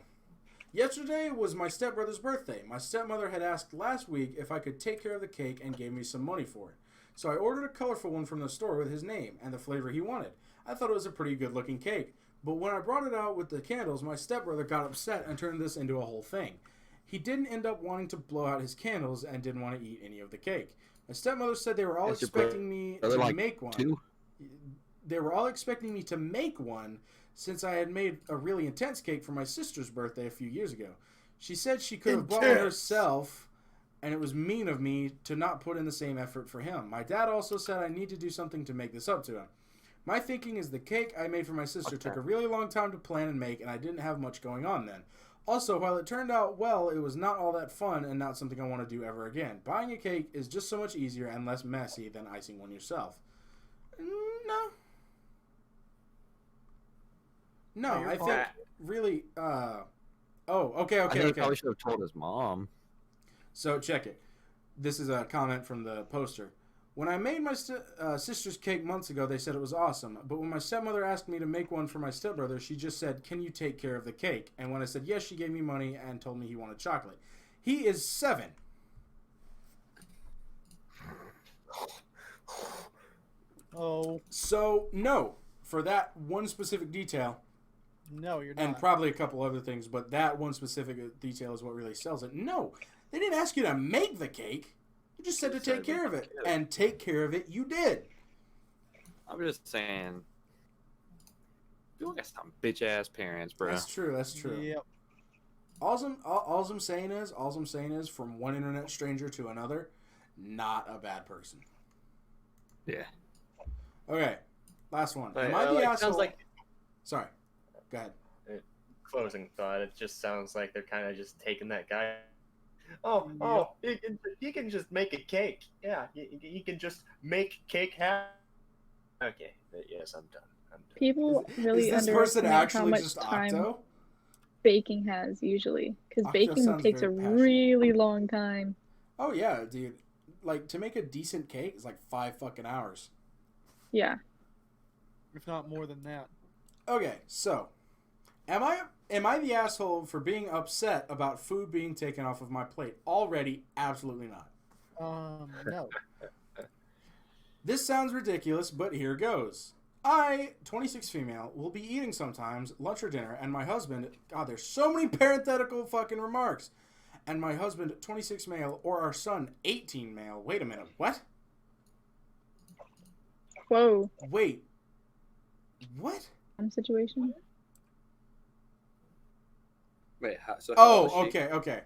Yesterday was my stepbrother's birthday. My stepmother had asked last week if I could take care of the cake and gave me some money for it. So I ordered a colorful one from the store with his name and the flavor he wanted. I thought it was a pretty good looking cake. But when I brought it out with the candles, my stepbrother got upset and turned this into a whole thing. He didn't end up wanting to blow out his candles and didn't want to eat any of the cake. My stepmother said they were all expecting me to make one. They were all expecting me to make one since I had made a really intense cake for my sister's birthday a few years ago. She said she could have bought one herself, and it was mean of me to not put in the same effort for him. My dad also said I need to do something to make this up to him. My thinking is the cake I made for my sister took a really long time to plan and make, and I didn't have much going on then. Also, while it turned out well, it was not all that fun and not something I want to do ever again. Buying a cake is just so much easier and less messy than icing one yourself. No. No, I think really, okay. I think he probably should have told his mom. So, check it. This is a comment from the poster. When I made my sister's cake months ago, they said it was awesome. But when my stepmother asked me to make one for my stepbrother, she just said, "Can you take care of the cake?" And when I said yes, she gave me money and told me he wanted chocolate. He is 7. Oh. So, no. For that one specific detail, No, you're not. and probably a couple other things, but that one specific detail is what really sells it. No. They didn't ask you to make the cake. You just said to take care of it. And take care of it you did. I'm just saying. You got some bitch ass parents, bro. That's true. Yep. All I'm saying is, from one internet stranger to another, not a bad person. Yeah. Okay, last one. But, Am I the asshole? Sounds like Sorry, go ahead. closing thought. It just sounds like they're kind of just taking that guy. Oh, he can just make a cake. Yeah, he can just make cake happen. Okay, yes, I'm done. People really Is this person underestimate how actually much just time Octo? baking has usually, because Octo baking sounds takes a very passionate. really long time. Oh yeah, dude. Like, to make a decent cake is like 5 fucking hours. Yeah. If not more than that. Okay, so am I the asshole for being upset about food being taken off of my plate? Already, absolutely not. No. This sounds ridiculous, but here goes. I, 26 female, will be eating sometimes, lunch or dinner, and my husband, God, there's so many parenthetical fucking remarks. And my husband, 26 male, or our son, 18 male. Wait a minute, what? Whoa. Wait. What? Situation. Wait, so how old Oh, is she? okay.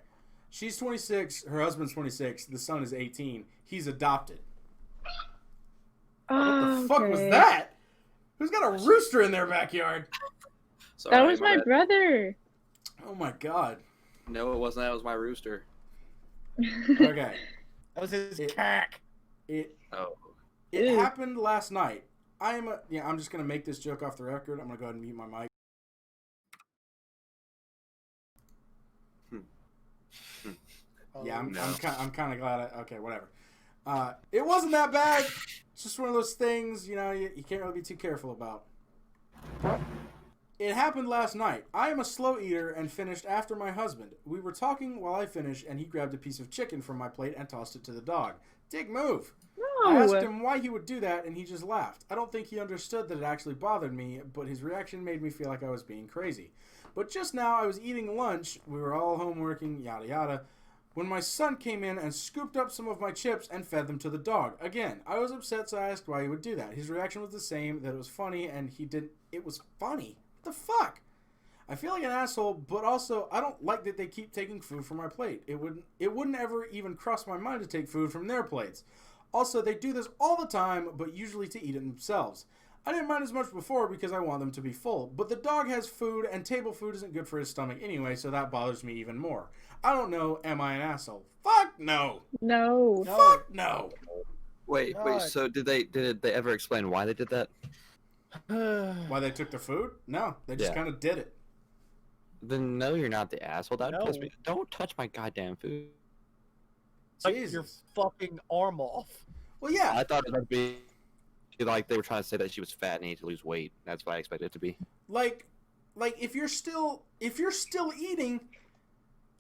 She's 26, her husband's 26, the son is 18. He's adopted. What the fuck was that? Who's got a rooster in their backyard? Sorry, That was my bad. brother. Oh my god. No, it wasn't. That was my rooster. Okay. That was his It- cack. It Oh. Ew. happened last night. I'm just gonna make this joke off the record. I'm gonna go ahead and mute my mic. Yeah, I'm kind of glad. Okay, whatever. It wasn't that bad. It's just one of those things, you can't really be too careful about. It happened last night. I am a slow eater and finished after my husband. We were talking while I finished, and he grabbed a piece of chicken from my plate and tossed it to the dog. Dick move. I asked him why he would do that, and he just laughed. I don't think he understood that it actually bothered me, but his reaction made me feel like I was being crazy. But just now, I was eating lunch. We were all home working, yada yada, when my son came in and scooped up some of my chips and fed them to the dog. Again, I was upset, so I asked why he would do that. His reaction was the same, that it was funny, and he didn't... It was funny. What the fuck? I feel like an asshole, but also, I don't like that they keep taking food from my plate. It wouldn't ever even cross my mind to take food from their plates. Also, they do this all the time, but usually to eat it themselves. I didn't mind as much before because I want them to be full, but the dog has food, and table food isn't good for his stomach anyway, so that bothers me even more. I don't know, am I an asshole? Fuck no! No. Fuck no! Wait. So did they ever explain why they did that? Why they took the food? No, they just kind of did it. Then no, you're not the asshole. That would piss No. me. Don't touch my goddamn food. Like Jesus. your fucking arm off. Well, yeah. I thought it would be like they were trying to say that she was fat and needed to lose weight. That's what I expected it to be. Like if you're still eating,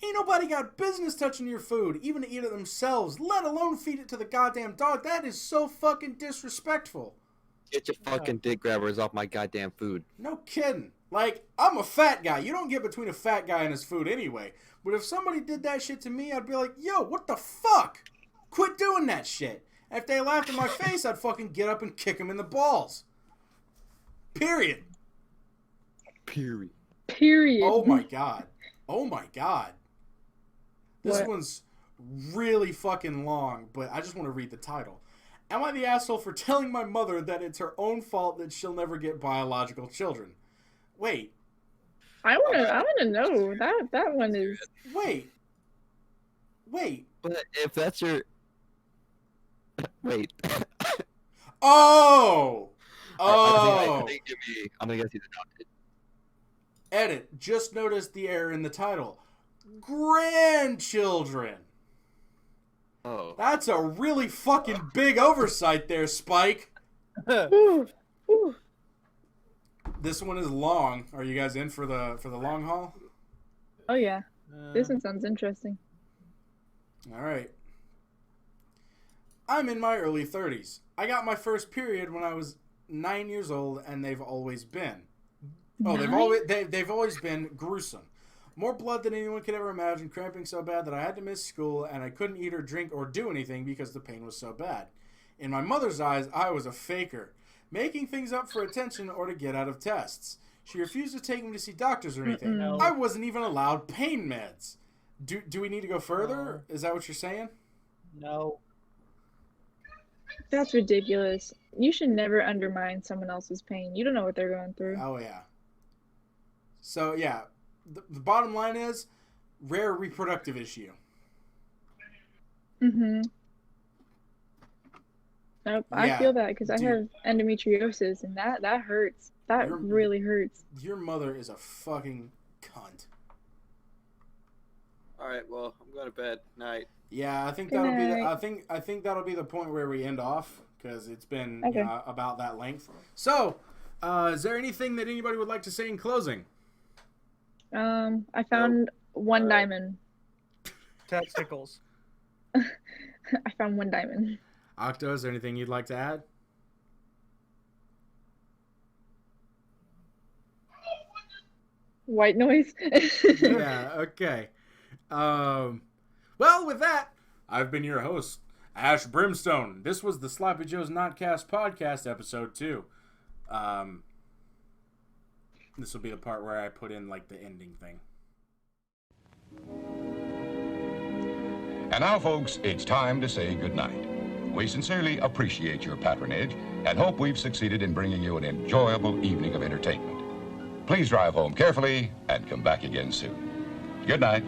ain't nobody got business touching your food, even to eat it themselves, let alone feed it to the goddamn dog. That is so fucking disrespectful. Get your fucking dick grabbers off my goddamn food. No kidding. Like, I'm a fat guy. You don't get between a fat guy and his food anyway. But if somebody did that shit to me, I'd be like, yo, what the fuck? Quit doing that shit. And if they laughed in my face, I'd fucking get up and kick them in the balls. Period. Period. Oh my god. Oh my god. This What? one's really fucking long, but I just want to read the title. Am I the asshole for telling my mother that it's her own fault that she'll never get biological children? Wait. I wanna know. That one is. Wait. But if that's your wait, Oh. I think I'm gonna guess he's adopted. Edit. Just noticed the error in the title. Grandchildren. Oh, That's a really fucking big oversight there, Spike. Ooh, ooh. This one is long. Are you guys in for the long haul? Oh yeah, this one sounds interesting. All right. I'm in my early 30s. I got my first period when I was 9 years old, and they've always been. Oh, they've always been gruesome. More blood than anyone could ever imagine, cramping so bad that I had to miss school, and I couldn't eat or drink or do anything because the pain was so bad. In my mother's eyes, I was a faker, making things up for attention or to get out of tests. She refused to take me to see doctors or anything. No. I wasn't even allowed pain meds. Do we need to go further? No. Is that what you're saying? No. That's ridiculous. You should never undermine someone else's pain. You don't know what they're going through. Oh, yeah. So, yeah. The bottom line is, rare reproductive issue. Mm-hmm. Nope, Yeah, I feel that because I dude. have endometriosis, and that hurts. That You're- really hurts. Your mother is a fucking cunt. all right. Well, I'm going to bed. Night. Yeah, I think Good that'll be. night. I think that'll be the point where we end off because it's been Okay. about that length. So, is there anything that anybody would like to say in closing? I found one diamond. Testicles. I found one diamond. Octo, is there anything you'd like to add? White noise. Yeah. Okay. Well, with that, I've been your host, Ash Brimstone. This was the Sloppy Joe's Notcast podcast, episode 2. This will be the part where I put in like the ending thing. And now, folks, it's time to say goodnight. We sincerely appreciate your patronage and hope we've succeeded in bringing you an enjoyable evening of entertainment. Please drive home carefully and come back again soon. Good night.